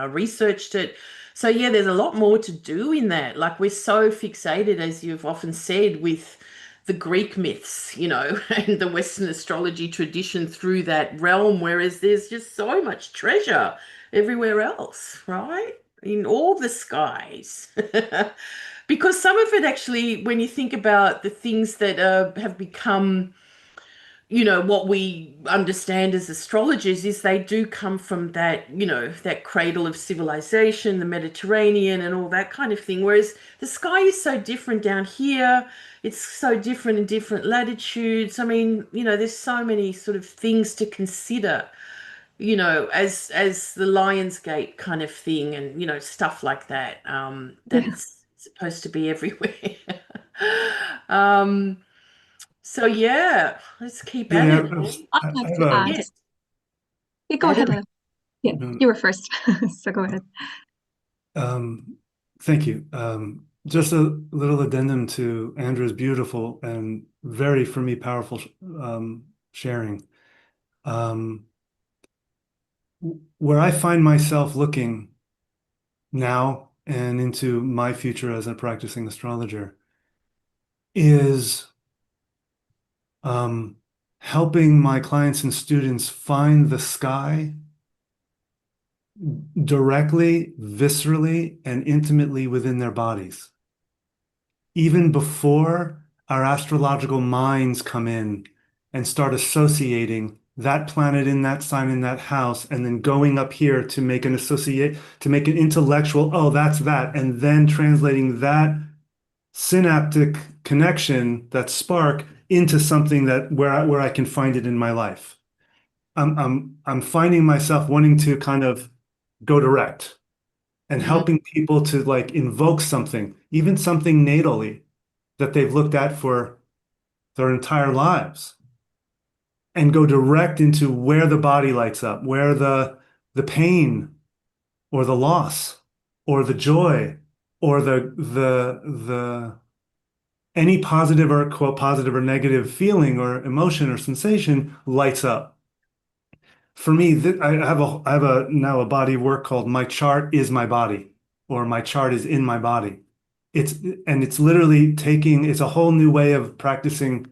researched it. So yeah, there's a lot more to do in that. Like, we're so fixated, as you've often said, with the Greek myths, and the Western astrology tradition through that realm, whereas there's just so much treasure everywhere else, right? In all the skies. Because some of it actually, when you think about the things that have become, what we understand as astrologers, is they do come from that, that cradle of civilization, the Mediterranean and all that kind of thing. Whereas the sky is so different down here. It's so different in different latitudes. I mean, there's so many sort of things to consider, as the Lionsgate kind of thing, and, stuff like that, that it's supposed to be everywhere. So yeah, let's keep at Yeah, it. I'd like have to a, add. Yeah. Yeah, go ahead. Yeah, um, you were first, so go ahead. thank you. Just a little addendum to Andrew's beautiful and very, for me, powerful sharing. Where I find myself looking now and into my future as a practicing astrologer is helping my clients and students find the sky directly, viscerally, and intimately within their bodies. Even before our astrological minds come in and start associating that planet in that sign in that house, and then going up here to make an intellectual, oh, that's that, and then translating that synaptic connection, that spark, into something that where I can find it in my life. I'm finding myself wanting to kind of go direct and helping people to like invoke something, even something natally that they've looked at for their entire lives, and go direct into where the body lights up, where the pain or the loss or the joy or the any positive or quote positive or negative feeling or emotion or sensation lights up. For me, I have now a body of work called My Chart is My Body, or My Chart is in My Body. It's literally it's a whole new way of practicing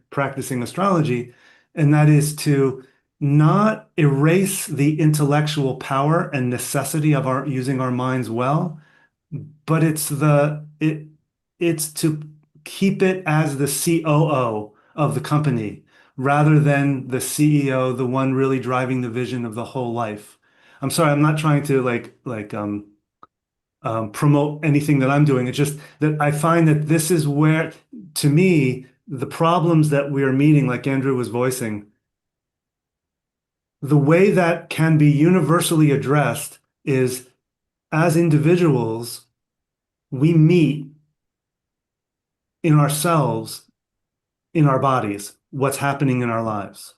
astrology, and that is to not erase the intellectual power and necessity of our using our minds well, but it's to keep it as the COO of the company rather than the CEO, the one really driving the vision of the whole life. I'm sorry, I'm not trying to promote anything that I'm doing. It's just that I find that this is where, to me, the problems that we are meeting, like Andrew was voicing, the way that can be universally addressed is, as individuals, we meet in ourselves, in our bodies, what's happening in our lives.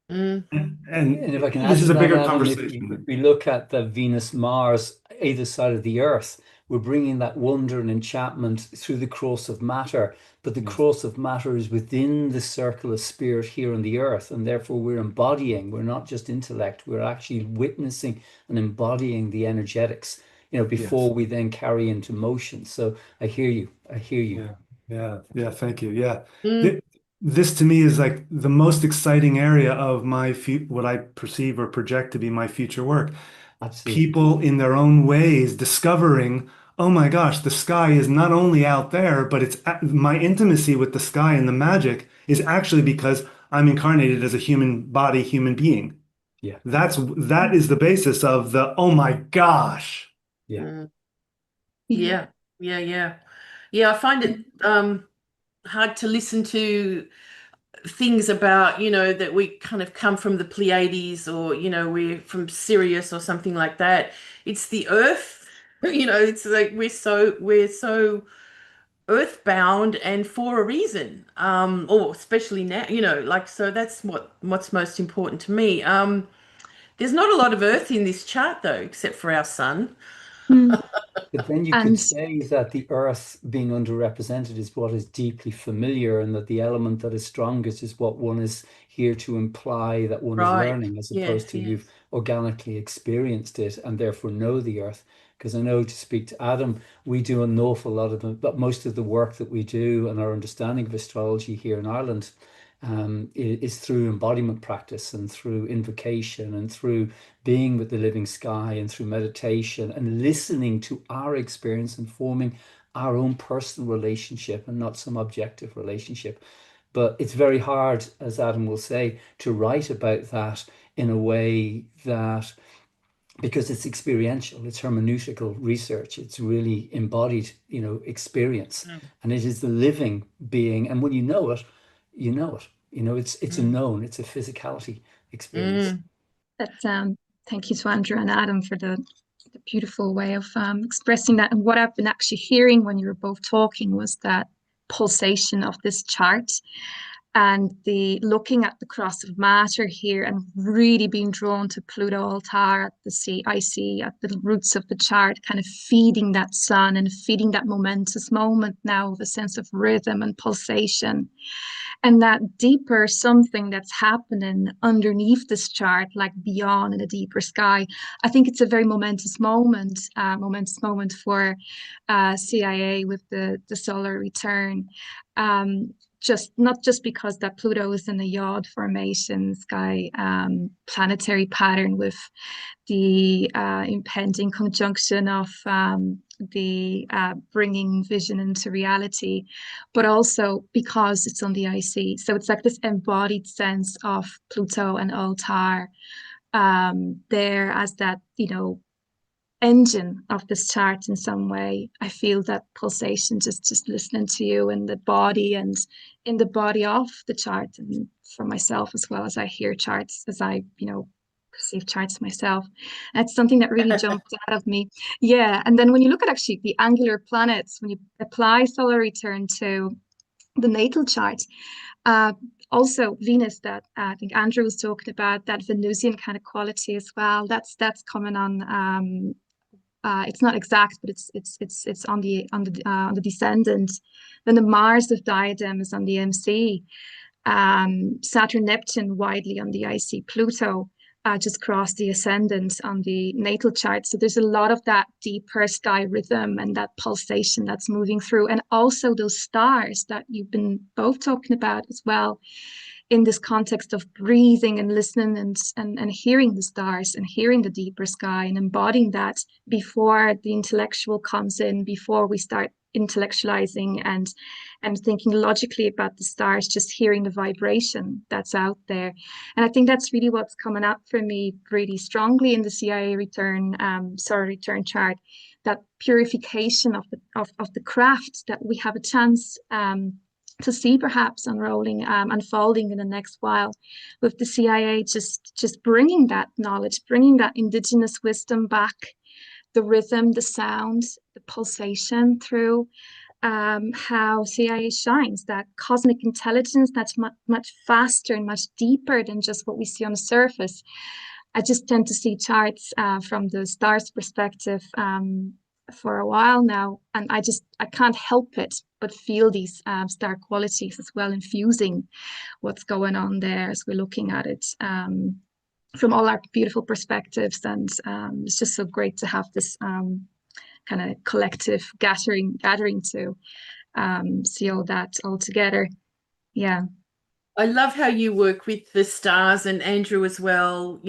Mm. And if I can this add is to a that, bigger Adam, conversation. if we look at the Venus Mars either side of the Earth, we're bringing that wonder and enchantment through the cross of matter. But the cross of matter is within the circle of spirit here on the Earth, and therefore we're embodying. We're not just intellect. We're actually witnessing and embodying the energetics, before we then carry into motion. So I hear you. I hear you. Yeah. Thank you. Yeah. Mm. this to me is like the most exciting area of my what I perceive or project to be my future work. Absolutely. People in their own ways discovering, oh my gosh, the sky is not only out there, but it's my intimacy with the sky and the magic is actually because I'm incarnated as a human body, human being. Yeah. That is the basis of the, oh my gosh. Yeah. Mm. Yeah. I find it hard to listen to things about, that we kind of come from the Pleiades, or, we're from Sirius or something like that. It's the earth, it's like we're so earthbound, and for a reason, or especially now, so that's what's most important to me. There's not a lot of earth in this chart though, except for our sun. But then you could say that the earth being underrepresented is what is deeply familiar, and that the element that is strongest is what one is here to imply that one is learning, as opposed to you've organically experienced it and therefore know the earth. Because I know, to speak to Adam, we do an awful lot of but most of the work that we do and our understanding of astrology here in Ireland is through embodiment practice and through invocation and through being with the living sky and through meditation and listening to our experience and forming our own personal relationship and not some objective relationship. But it's very hard, as Adam will say, to write about that in a way that, because it's experiential, it's hermeneutical research, it's really embodied, experience, and it is the living being. And when you know it, you know it. It's a known, it's a physicality experience. Thank you to Andrew and Adam for the beautiful way of expressing that. And what I've been actually hearing when you were both talking was that pulsation of this chart, and the looking at the cross of matter here, and really being drawn to Pluto altar at the IC at the roots of the chart, kind of feeding that sun and feeding that momentous moment now of a sense of rhythm and pulsation. And that deeper something that's happening underneath this chart, like beyond in a deeper sky. I think it's a very momentous moment for CIA with the solar return. Not just because that Pluto is in the Yod formation sky planetary pattern with the impending conjunction of the bringing vision into reality, but also because it's on the IC. So it's like this embodied sense of Pluto and altar there as that, engine of this chart in some way. I feel that pulsation just listening to you in the body and in the body of the chart, and for myself as well, as I hear charts, as I perceive charts myself. That's something that really jumped out of me. Yeah. And then when you look at actually the angular planets, when you apply solar return to the natal chart, also Venus, that I think Andrew was talking about, that Venusian kind of quality as well. That's coming on. It's not exact, but it's on the descendant. Then the Mars of diadem is on the MC. Saturn, Neptune widely on the IC. Pluto just crossed the ascendant on the natal chart. So there's a lot of that deeper sky rhythm and that pulsation that's moving through, and also those stars that you've been both talking about as well, in this context of breathing and listening and hearing the stars and hearing the deeper sky and embodying that before the intellectual comes in, before we start intellectualizing and thinking logically about the stars, just hearing the vibration that's out there. And I think that's really what's coming up for me really strongly in the CIA solar return chart, that purification of the craft that we have a chance to see perhaps unrolling, unfolding in the next while, with the CIA just bringing that knowledge, bringing that indigenous wisdom back, the rhythm, the sound, the pulsation through how CIA shines, that cosmic intelligence that's much faster and much deeper than just what we see on the surface. I just tend to see charts from the stars perspective for a while now, and I can't help it but feel these star qualities as well, infusing what's going on there as we're looking at it from all our beautiful perspectives. And it's just so great to have this kind of collective gathering to see all that all together. Yeah. I love how you work with the stars and Andrew as well.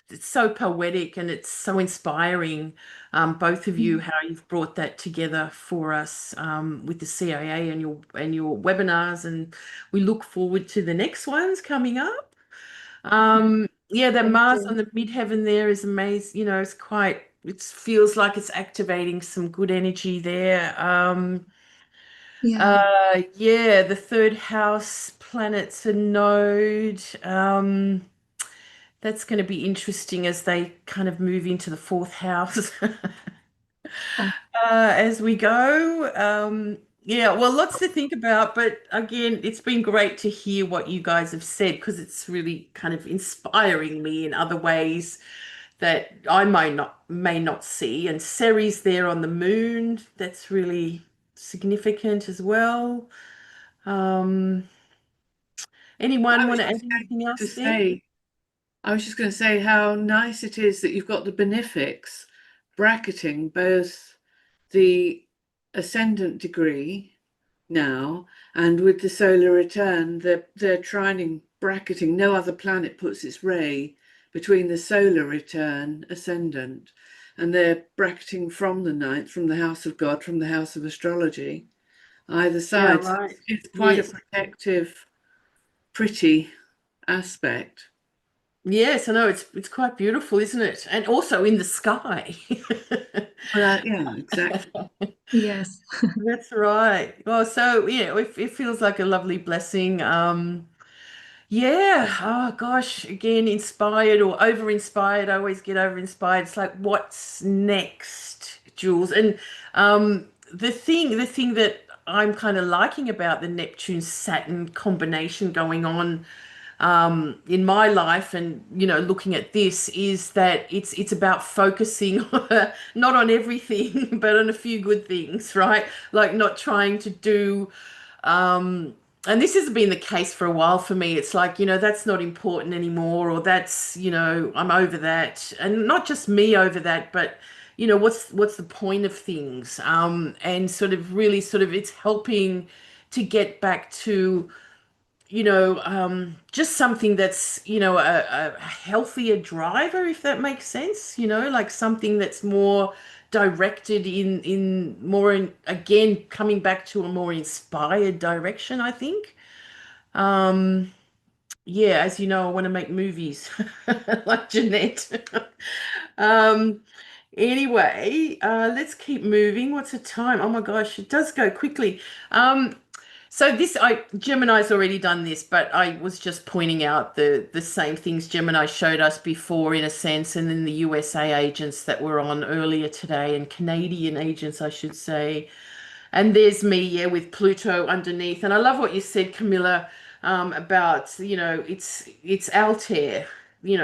It's so poetic and it's so inspiring. Both of you, how you've brought that together for us with the CIA and your webinars, and we look forward to the next ones coming up. Yeah, that Thank Mars you. on the midheaven there is amazing. It feels like it's activating some good energy there. Yeah, the third house planets a node. That's going to be interesting as they kind of move into the fourth house as we go. Yeah, well, lots to think about, but again, it's been great to hear what you guys have said because it's really kind of inspiring me in other ways that I may not see. And Ceres there on the moon, that's really significant as well. Anyone I was want to add just anything going to else there? say, I was just going to say how nice it is that you've got the benefics bracketing both the ascendant degree now and with the solar return, they're trining bracketing. No other planet puts its ray between the solar return ascendant, and they're bracketing from the ninth, from the house of God, from the house of astrology, either Yeah, side. right. It's quite a Yes. protective, pretty aspect. Yes, I know it's quite beautiful, isn't it? And also in the sky. Well, yeah, exactly. Yes. That's right. Well, so it feels like a lovely blessing. Yeah. Oh gosh, again, inspired or over inspired. I always get over inspired. It's like, what's next, Jules? And the thing that I'm kind of liking about the Neptune Saturn combination going on in my life and looking at this is that it's about focusing not on everything but on a few good things, right? Like not trying to do and this has been the case for a while for me. It's like, that's not important anymore, or that's, I'm over that. And not just me over that, but what's the point of things? And sort of really sort of it's helping to get back to just something that's, a healthier driver, if that makes sense, like something that's more directed in more again, coming back to a more inspired direction, I think. Um, yeah, as you know, I want to make movies like Jeanette. Um, anyway, let's keep moving. What's the time? Oh my gosh, it does go quickly. So Gemini's already done this, but I was just pointing out the same things Gemini showed us before in a sense, and then the USA agents that were on earlier today, and Canadian agents, I should say. And there's me, yeah, with Pluto underneath. And I love what you said, Camilla, about, it's Altair,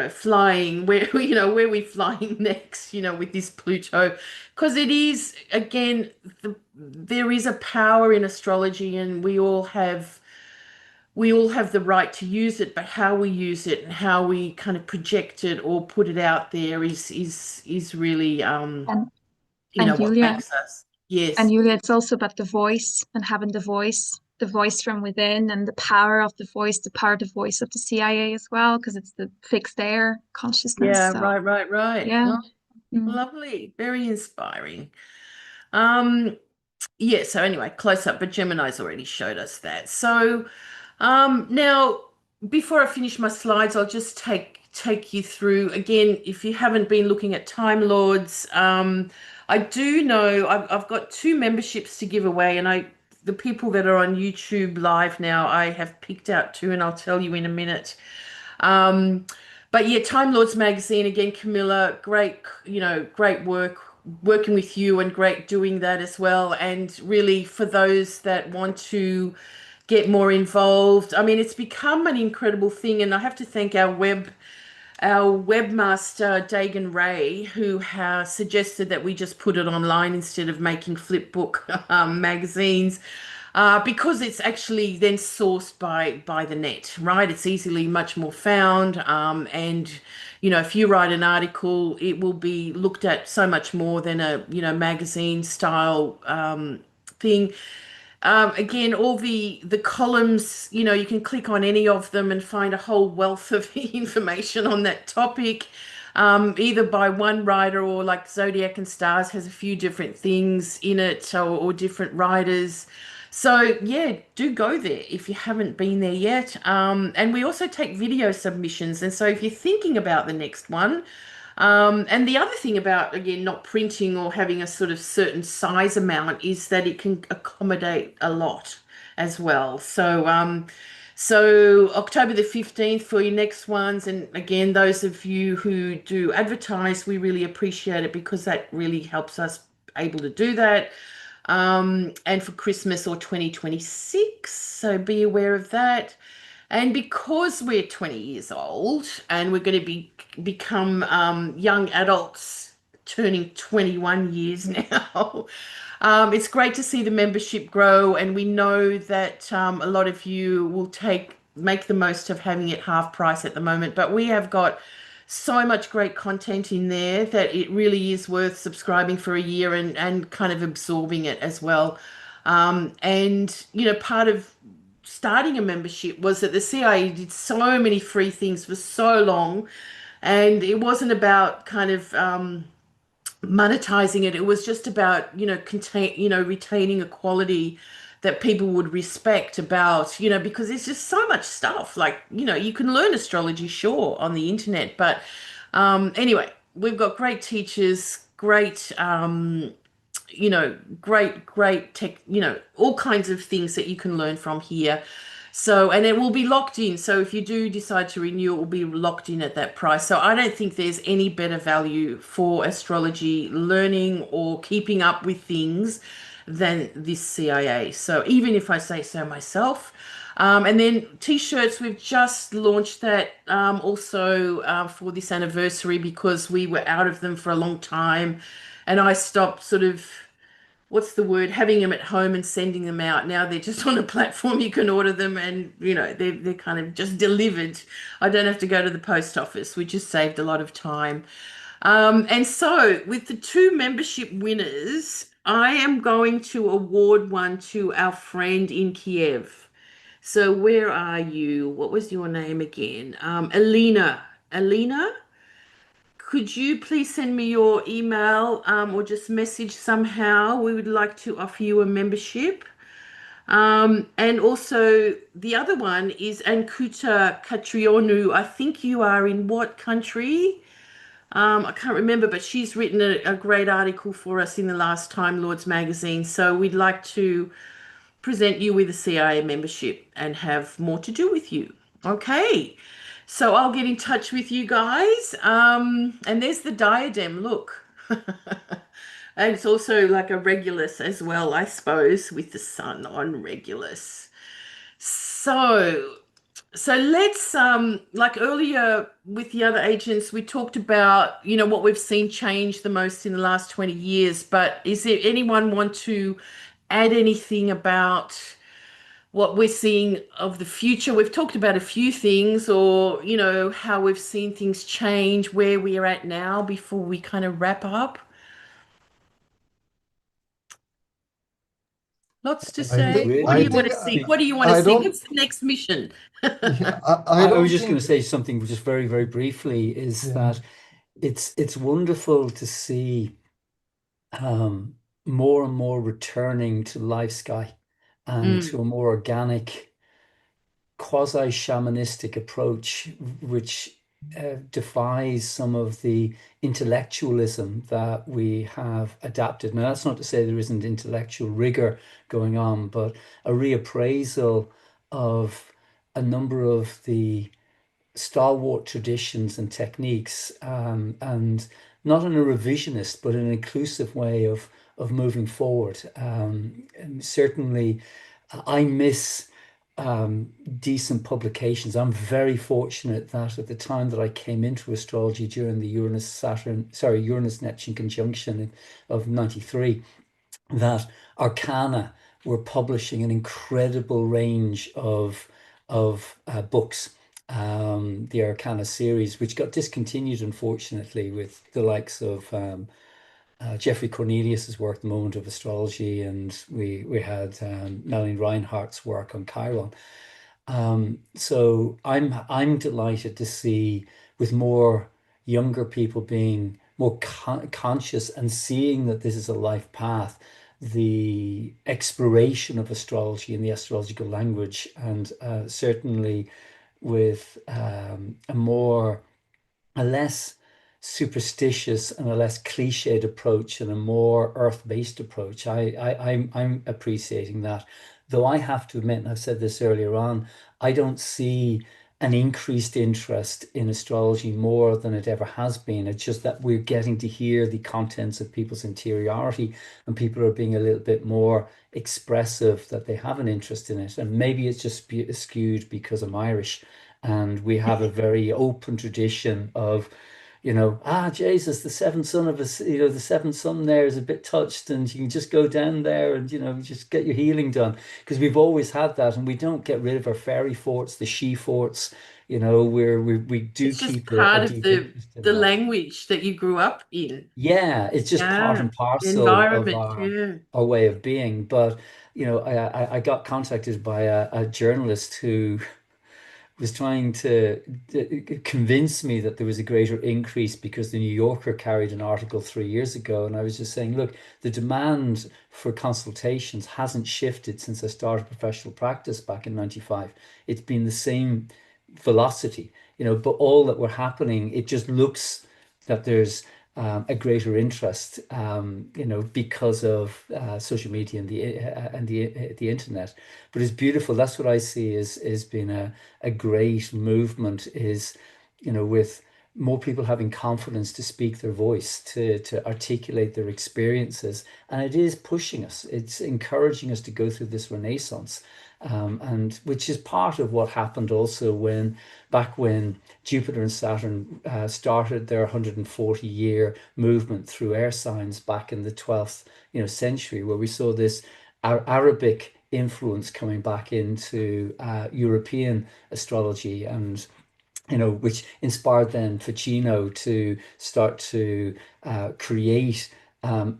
flying, where, where we flying next, with this Pluto. Because it is, again, there is a power in astrology and we all have the right to use it, but how we use it and how we kind of project it or put it out there is really And what Julia, makes us. Yes. it's also about the voice and having the voice from within, and the power of the voice, the power of the voice of the CIA as well, because it's the fixed air consciousness. Yeah, So right. yeah. Oh, Mm. lovely. Very inspiring. Um, yeah, so anyway, close up, but Gemini's already showed us that. So now before I finish my slides, I'll just take you through again, if you haven't been looking at Time Lords, I do know I've got 2 memberships to give away, and the people that are on YouTube live now, I have picked out 2 and I'll tell you in a minute. But yeah, Time Lords magazine again, Camilla, great, great work working with you and great doing that as well. And really for those that want to get more involved, I mean, it's become an incredible thing. And I have to thank our webmaster, Dagan Ray, who has suggested that we just put it online instead of making flipbook magazines. Because it's actually then sourced by the net, right? It's easily much more found. And, if you write an article, it will be looked at so much more than a, magazine style thing. again, all the columns, you can click on any of them and find a whole wealth of information on that topic, either by one writer or like Zodiac and Stars has a few different things in it, or different writers. So yeah, do go there if you haven't been there yet. And we also take video submissions. And so if you're thinking about the next one, and the other thing about, again, not printing or having a sort of certain size amount is that it can accommodate a lot as well. So October the 15th for your next ones. And again, those of you who do advertise, we really appreciate it because that really helps us able to do that. And for Christmas or 2026. So be aware of that. And because we're 20 years old and we're going to become young adults turning 21 years now, it's great to see the membership grow. And we know that a lot of you will make the most of having it half price at the moment. But we have got so much great content in there that it really is worth subscribing for a year and kind of absorbing it as well. And, part of starting a membership was that the CIA did so many free things for so long, and it wasn't about kind of monetizing it. It was just about, retaining a quality that people would respect about, because there's just so much stuff. Like, you can learn astrology, sure, on the internet, but anyway, we've got great teachers, great great tech, all kinds of things that you can learn from here. So, and it will be locked in. So if you do decide to renew, it will be locked in at that price. So I don't think there's any better value for astrology learning or keeping up with things than this CIA. So even if I say so myself. And then t-shirts, we've just launched that also for this anniversary because we were out of them for a long time. And I stopped sort of, what's the word, having them at home and sending them out. Now they're just on a platform. You can order them and, they're kind of just delivered. I don't have to go to the post office, which has saved a lot of time. And so with the 2 membership winners, I am going to award one to our friend in Kiev. So where are you? What was your name again? Alina. Alina? Could you please send me your email or just message somehow? We would like to offer you a membership. And also the other one is Ankuta Katrionu. I think you are in what country? I can't remember, but she's written a great article for us in the last Time Lords magazine. So we'd like to present you with a CIA membership and have more to do with you. Okay. So I'll get in touch with you guys. And there's the diadem, look. And it's also like a Regulus as well, I suppose, with the sun on Regulus. So let's, like earlier with the other agents, we talked about, what we've seen change the most in the last 20 years. But is there anyone want to add anything about what we're seeing of the future? We've talked about a few things, or, how we've seen things change, where we are at now before we kind of wrap up. Lots to say. What do you want to see? What do you want to see? What's the next mission? Yeah, I was just going to say something just very, very briefly, is that it's wonderful to see more and more returning to life sky and to a more organic, quasi-shamanistic approach, which defies some of the intellectualism that we have adapted. Now, that's not to say there isn't intellectual rigor going on, but a reappraisal of a number of the stalwart traditions and techniques, and not in a revisionist, but in an inclusive way of moving forward. And certainly, I miss decent publications. I'm very fortunate that at the time that I came into astrology during the Uranus-Neptune conjunction of 93, that Arcana were publishing an incredible range of books. The Arcana series, which got discontinued, unfortunately, with the likes of Jeffrey Cornelius's work, The Moment of Astrology, and we had Melanie Reinhardt's work on Chiron. So I'm delighted to see, with more younger people being more conscious and seeing that this is a life path, the exploration of astrology and the astrological language, and certainly with a less superstitious and a less cliched approach and a more earth-based approach. I'm appreciating that. Though I have to admit, and I've said this earlier on, I don't see an increased interest in astrology more than it ever has been. It's just that we're getting to hear the contents of people's interiority, and people are being a little bit more expressive that they have an interest in it. And maybe it's just skewed because I'm Irish, and we have a very open tradition of, Jesus, the seventh son of us, the seventh son there is a bit touched, and you can just go down there and, just get your healing done. Because we've always had that, and we don't get rid of our fairy forts, the she forts, where we do It's just keep part a of deep interest in the that. language that you grew up in. Yeah, it's just part Yeah, and the parcel of environment. Yeah. our way of being. But, I got contacted by a journalist who was trying to convince me that there was a greater increase because the New Yorker carried an article 3 years ago. And I was just saying, look, the demand for consultations hasn't shifted since I started professional practice back in 95. It's been the same velocity, but all that were happening, it just looks that there's a greater interest, because of social media and the internet. But it's beautiful. That's what I see is being a great movement. Is, with more people having confidence to speak their voice, to articulate their experiences, and it is pushing us. It's encouraging us to go through this renaissance. And which is part of what happened also back when Jupiter and Saturn started their 140-year movement through air signs back in the 12th century, where we saw this Arabic influence coming back into European astrology, and which inspired then Ficino to start to create a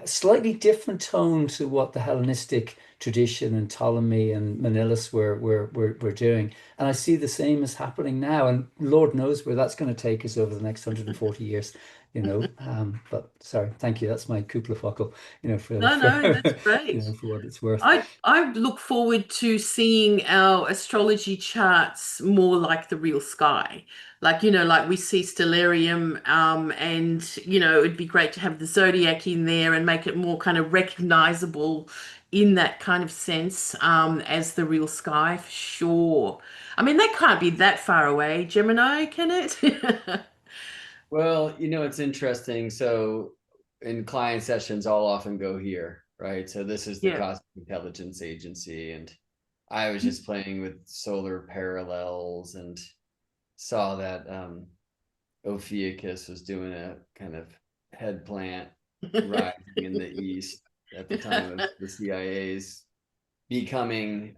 slightly different tone to what the Hellenistic tradition and Ptolemy and Manilius were doing. And I see the same is happening now. And Lord knows where that's going to take us over the next 140 years, But sorry, thank you. That's my Kuplafocal, No, that's great. for what it's worth. I look forward to seeing our astrology charts more like the real sky. Like we see stellarium, and it'd be great to have the zodiac in there and make it more kind of recognizable in that kind of sense, as the real sky, for sure. I mean, that can't be that far away, Gemini, can it? Well, it's interesting. So in client sessions, I'll often go here, right? So this is the Yeah. Cosmic Intelligence Agency, and I was just playing with solar parallels and saw that Ophiuchus was doing a kind of head plant rising in the east at the time of the CIA's becoming.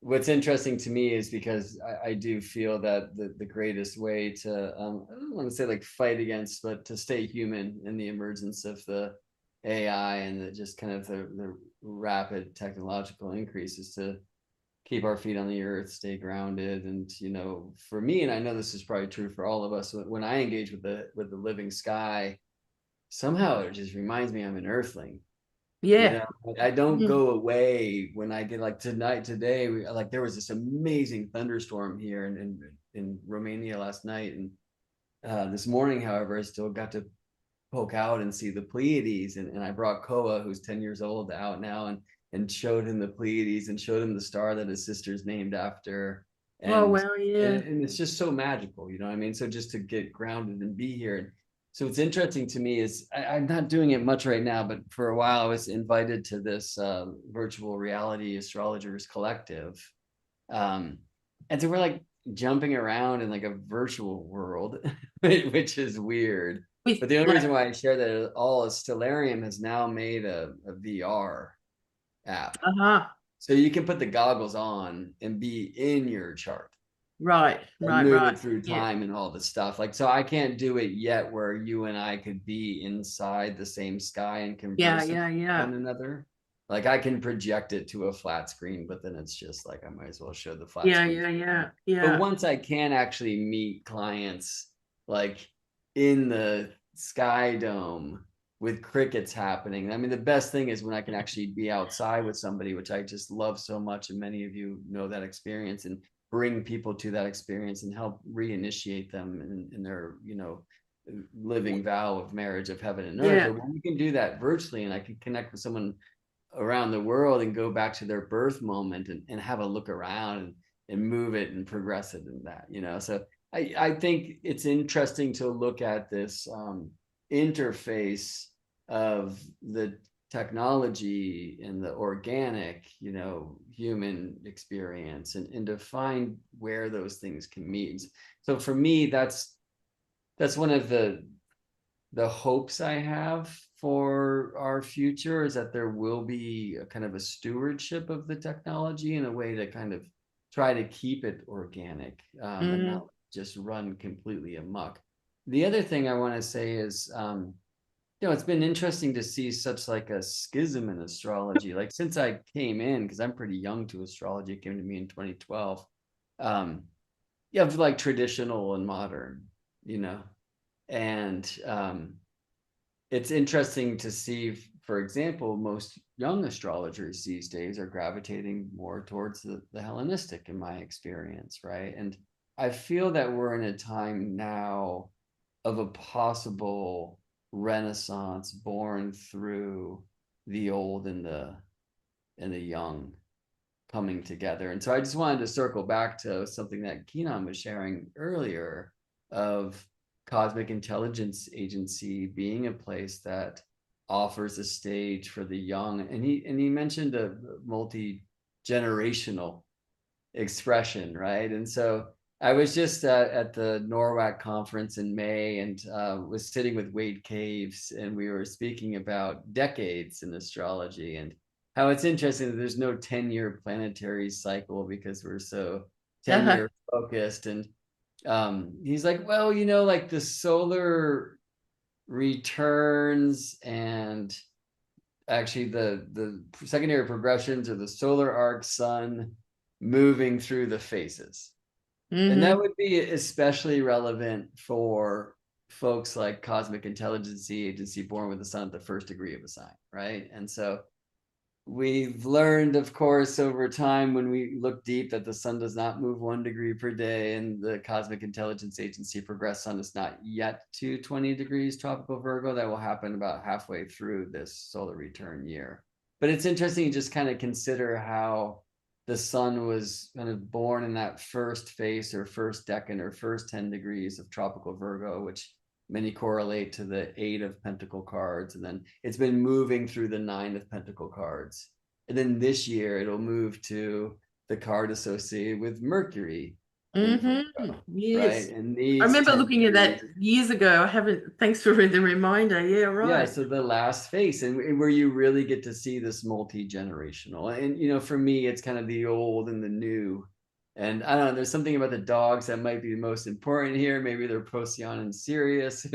What's interesting to me is because I do feel that the greatest way to, I don't want to say like fight against, but to stay human in the emergence of the AI and just kind of the rapid technological increases, to keep our feet on the earth, stay grounded. And, for me, and I know this is probably true for all of us, when I engage with the living sky, somehow it just reminds me I'm an earthling. Yeah. I don't go away when I get like today, there was this amazing thunderstorm here in Romania last night. And this morning, however, I still got to poke out and see the Pleiades. And I brought Koa, who's 10 years old, out now and showed him the Pleiades and showed him the star that his sister's named after. And, Oh, well, yeah. and it's just so magical, you know what I mean? So just to get grounded and be here. So what's interesting to me is I'm not doing it much right now, but for a while I was invited to this virtual reality astrologers collective. And so we're like jumping around in like a virtual world, which is weird. But the only reason why I share that at all is Stellarium has now made a VR app. Uh-huh. So you can put the goggles on and be in your chart. Right, and move right. it through Yeah. time and all the stuff. Like, so I can't do it yet where you and I could be inside the same sky and converse with one another. Like I can project it to a flat screen, but then it's just like I might as well show the flat screen. Yeah. But once I can actually meet clients like in the Sky Dome with crickets happening. I mean, the best thing is when I can actually be outside with somebody, which I just love so much, and many of you know that experience, and bring people to that experience and help reinitiate them in their, you know, living vow of marriage of heaven and earth. But when we can do that virtually, and I can connect with someone around the world and go back to their birth moment and have a look around and move it and progress it in that, you know. So I think it's interesting to look at this interface of the technology and the organic, you know, human experience, and to find where those things can meet. So for me, that's one of the hopes I have for our future, is that there will be a kind of a stewardship of the technology in a way to kind of try to keep it organic, and not just run completely amok. The other thing I want to say is, you know, it's been interesting to see such like a schism in astrology. Like since I came in, because I'm pretty young to astrology, it came to me in 2012. You have like traditional and modern, you know, and it's interesting to see, for example, most young astrologers these days are gravitating more towards the Hellenistic, in my experience, right? And I feel that we're in a time now of a possible renaissance born through the old and the young coming together. And so I just wanted to circle back to something that Kenan was sharing earlier, of Cosmic Intelligence Agency being a place that offers a stage for the young. And he mentioned a multi-generational expression, right? And so I was just at the NORWAC conference in May, and was sitting with Wade Caves, and we were speaking about decades in astrology and how it's interesting that there's no 10-year planetary cycle because we're so 10-year focused. And he's like, well, you know, like the solar returns and actually the secondary progressions of the solar arc sun moving through the phases. And that would be especially relevant for folks like Cosmic Intelligence Agency born with the sun at the first degree of a sign, right? And so we've learned, of course, over time when we look deep, that the sun does not move 1 degree per day, and the Cosmic Intelligence Agency progressed sun is not yet to 20 degrees tropical Virgo. That will happen about halfway through this solar return year. But it's interesting to just kind of consider how the sun was kind of born in that first phase or first decan or first 10 degrees of tropical Virgo, which many correlate to the 8 of Pentacle cards. And then it's been moving through the 9 of Pentacle cards. And then this year it'll move to the card associated with Mercury. Virgo, yes. right? And these I remember looking at that years ago. I haven't, thanks for the reminder. Yeah, right. Yeah, so the last phase, and where you really get to see this multi-generational. And, you know, for me, it's kind of the old and the new. And I don't know, there's something about the dogs that might be the most important here. Maybe they're Procyon and Sirius,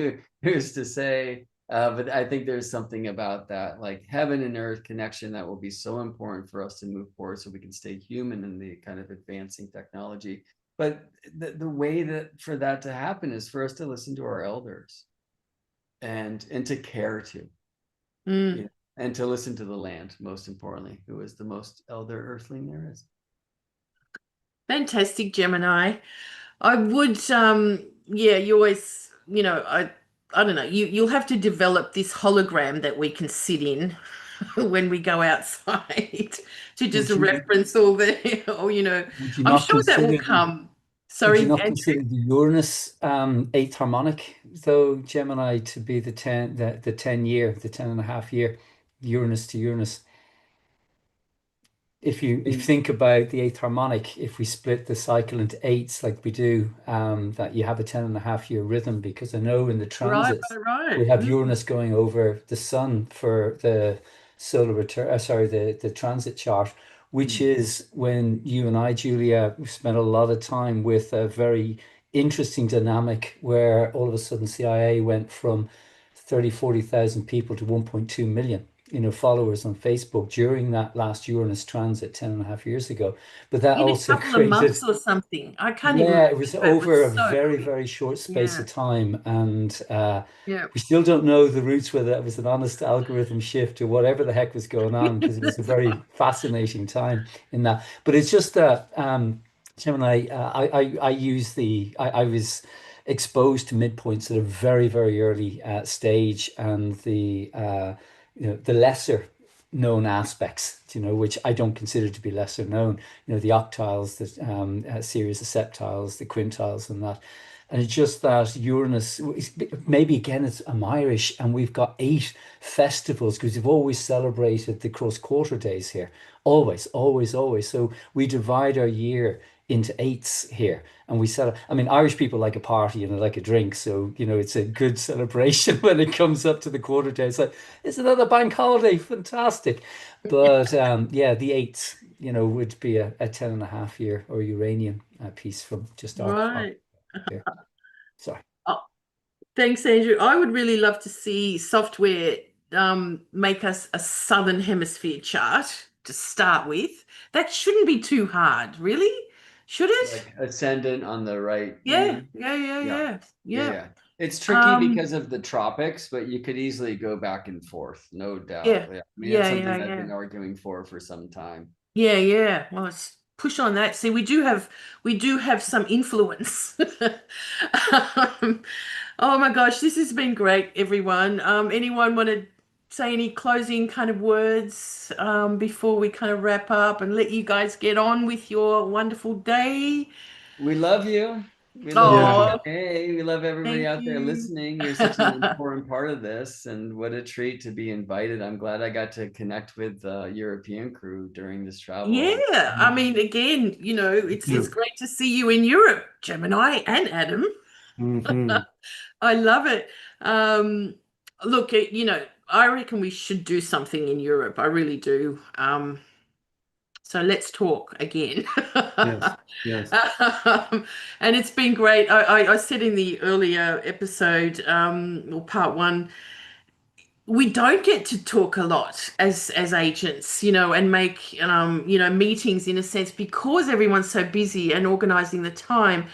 who's to say. But I think there's something about that, like heaven and earth connection, that will be so important for us to move forward so we can stay human in the kind of advancing technology. But the way that for that to happen is for us to listen to our elders and to care to, you know, and to listen to the land, most importantly, who is the most elder earthling there is. Fantastic, Gemini. I would, yeah, you always, you know, I don't know, you'll have to develop this hologram that we can sit in when we go outside to just reference all the, or, you know, I'm sure that will come. Sorry, would you not consider the Uranus 8th harmonic, though, Gemini, to be the 10 year, the 10.5 year, Uranus to Uranus? If you think about the 8th harmonic, if we split the cycle into 8s like we do, that you have a 10.5 year rhythm, because I know in the transits we have Uranus going over the sun for the solar return, the transit chart, which is when you and I, Julia, spent a lot of time with a very interesting dynamic where all of a sudden CIA went from 30, 40,000 people to 1.2 million, followers on Facebook during that last Uranus transit 10.5 years ago. But that In a also couple of created, months or something. I can't even yeah, it was remember. It over a was so very, quick. very short space Yeah. of time. And Yeah. we still don't know the roots, whether that was an honest algorithm shift or whatever the heck was going on, because it was a very fascinating time in that. But it's just that Gemini, I was exposed to midpoints at a very, very early stage, and the lesser known aspects, which I don't consider to be lesser known, the octiles, the series of septiles, the quintiles, and that. And it's just that Uranus, maybe again, I'm Irish, and we've got 8 festivals because we've always celebrated the cross quarter days here. Always, always, always. So we divide our year into 8s here. And I mean, Irish people like a party and like a drink. So, it's a good celebration when it comes up to the quarter day. It's like, it's another bank holiday. Fantastic. But yeah, the 8s, would be a 10.5 year or Uranian piece from just our Right. here. Sorry. Oh, thanks, Andrew. I would really love to see software make us a Southern Hemisphere chart to start with. That shouldn't be too hard, really. Should it? Like ascendant on the right. Yeah, yeah. It's tricky because of the tropics, but you could easily go back and forth, no doubt. Yeah. I mean, it's something I've Yeah. been arguing for some time. Yeah. Well, let's push on that. See, we do have some influence. Oh my gosh, this has been great, everyone. Anyone want to say any closing kind of words before we kind of wrap up and let you guys get on with your wonderful day? We love you. We Oh, love you. Hey, we love everybody thank out there you. listening. You're such an important part of this, and what a treat to be invited. I'm glad I got to connect with the European crew during this travel. Yeah, I mean, again, it's great to see you in Europe, Gemini and Adam. I love it. Look, I reckon we should do something in Europe. I really do. So let's talk again. Yes. And it's been great. I said in the earlier episode, or part 1, we don't get to talk a lot as agents, and make meetings in a sense because everyone's so busy and organizing the time.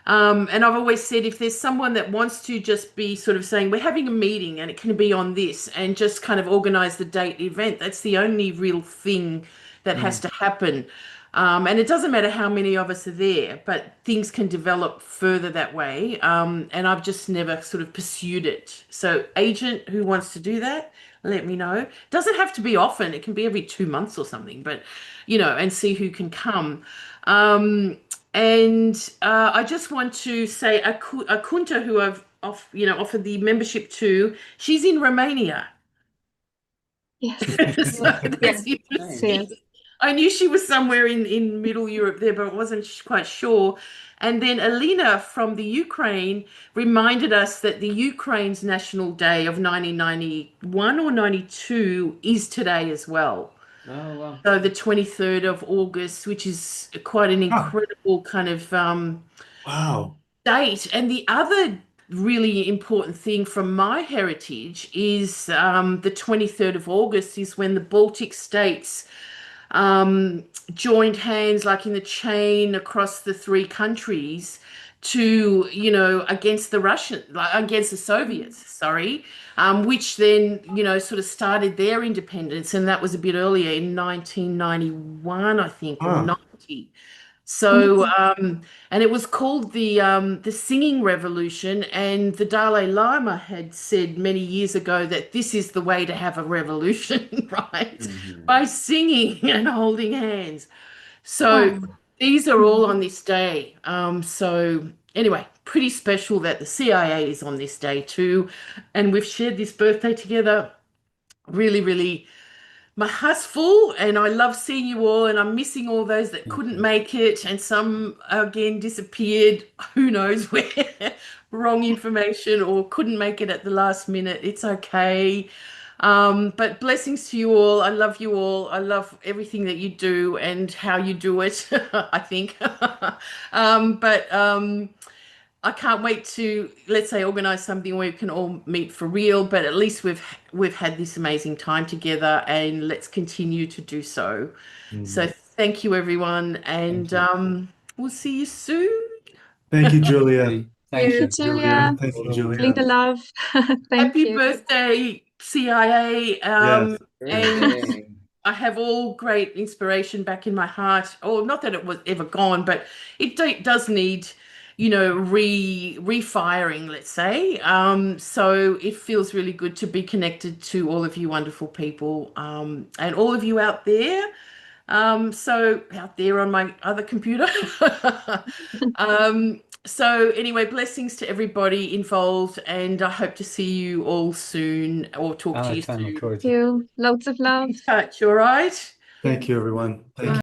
And I've always said if there's someone that wants to just be sort of saying we're having a meeting and it can be on this and just kind of organize the date event, that's the only real thing that has to happen. And it doesn't matter how many of us are there, but things can develop further that way. And I've just never sort of pursued it. So agent who wants to do that, let me know. Doesn't have to be often. It can be every 2 months or something, but, and see who can come. And I just want to say Akunta, who I've offered the membership to, she's in Romania. Yes. So that's interesting. Yes. I knew she was somewhere in Middle Europe there, but I wasn't quite sure. And then Alina from the Ukraine reminded us that the Ukraine's National Day of 1991 or 92 is today as well. Oh, wow. So the 23rd of August, which is quite an incredible kind of Wow. date. And the other really important thing from my heritage is the 23rd of August is when the Baltic states joined hands, like in the chain across the 3 countries to, against the Soviets, sorry, which then, sort of started their independence. And that was a bit earlier in 1991, I think, or 90. So, and it was called the Singing Revolution, and the Dalai Lama had said many years ago that this is the way to have a revolution, right? By singing and holding hands. So these are all on this day. So anyway, pretty special that the CIA is on this day too, and we've shared this birthday together. Really, really. My heart's full, and I love seeing you all, and I'm missing all those that couldn't make it, and some again disappeared. Who knows where? Wrong information or couldn't make it at the last minute. It's okay. But blessings to you all. I love you all. I love everything that you do and how you do it, I think. I can't wait to, let's say, organize something where we can all meet for real, but at least we've had this amazing time together, and let's continue to do so. So thank you, everyone, and we'll see you soon. Thank you, Julia. Thank you. Julia. Thank you, Feeling Julia. the love. Thank Happy you. birthday, CIA. Yes. Hey. I have all great inspiration back in my heart. Oh, not that it was ever gone, but it does need, refiring, let's say. So it feels really good to be connected to all of you wonderful people, and all of you out there. So out there on my other computer. So anyway, blessings to everybody involved, and I hope to see you all soon or talk to you soon. Thank you. Loads of love. Touch, all right? Thank you, everyone. Thank you.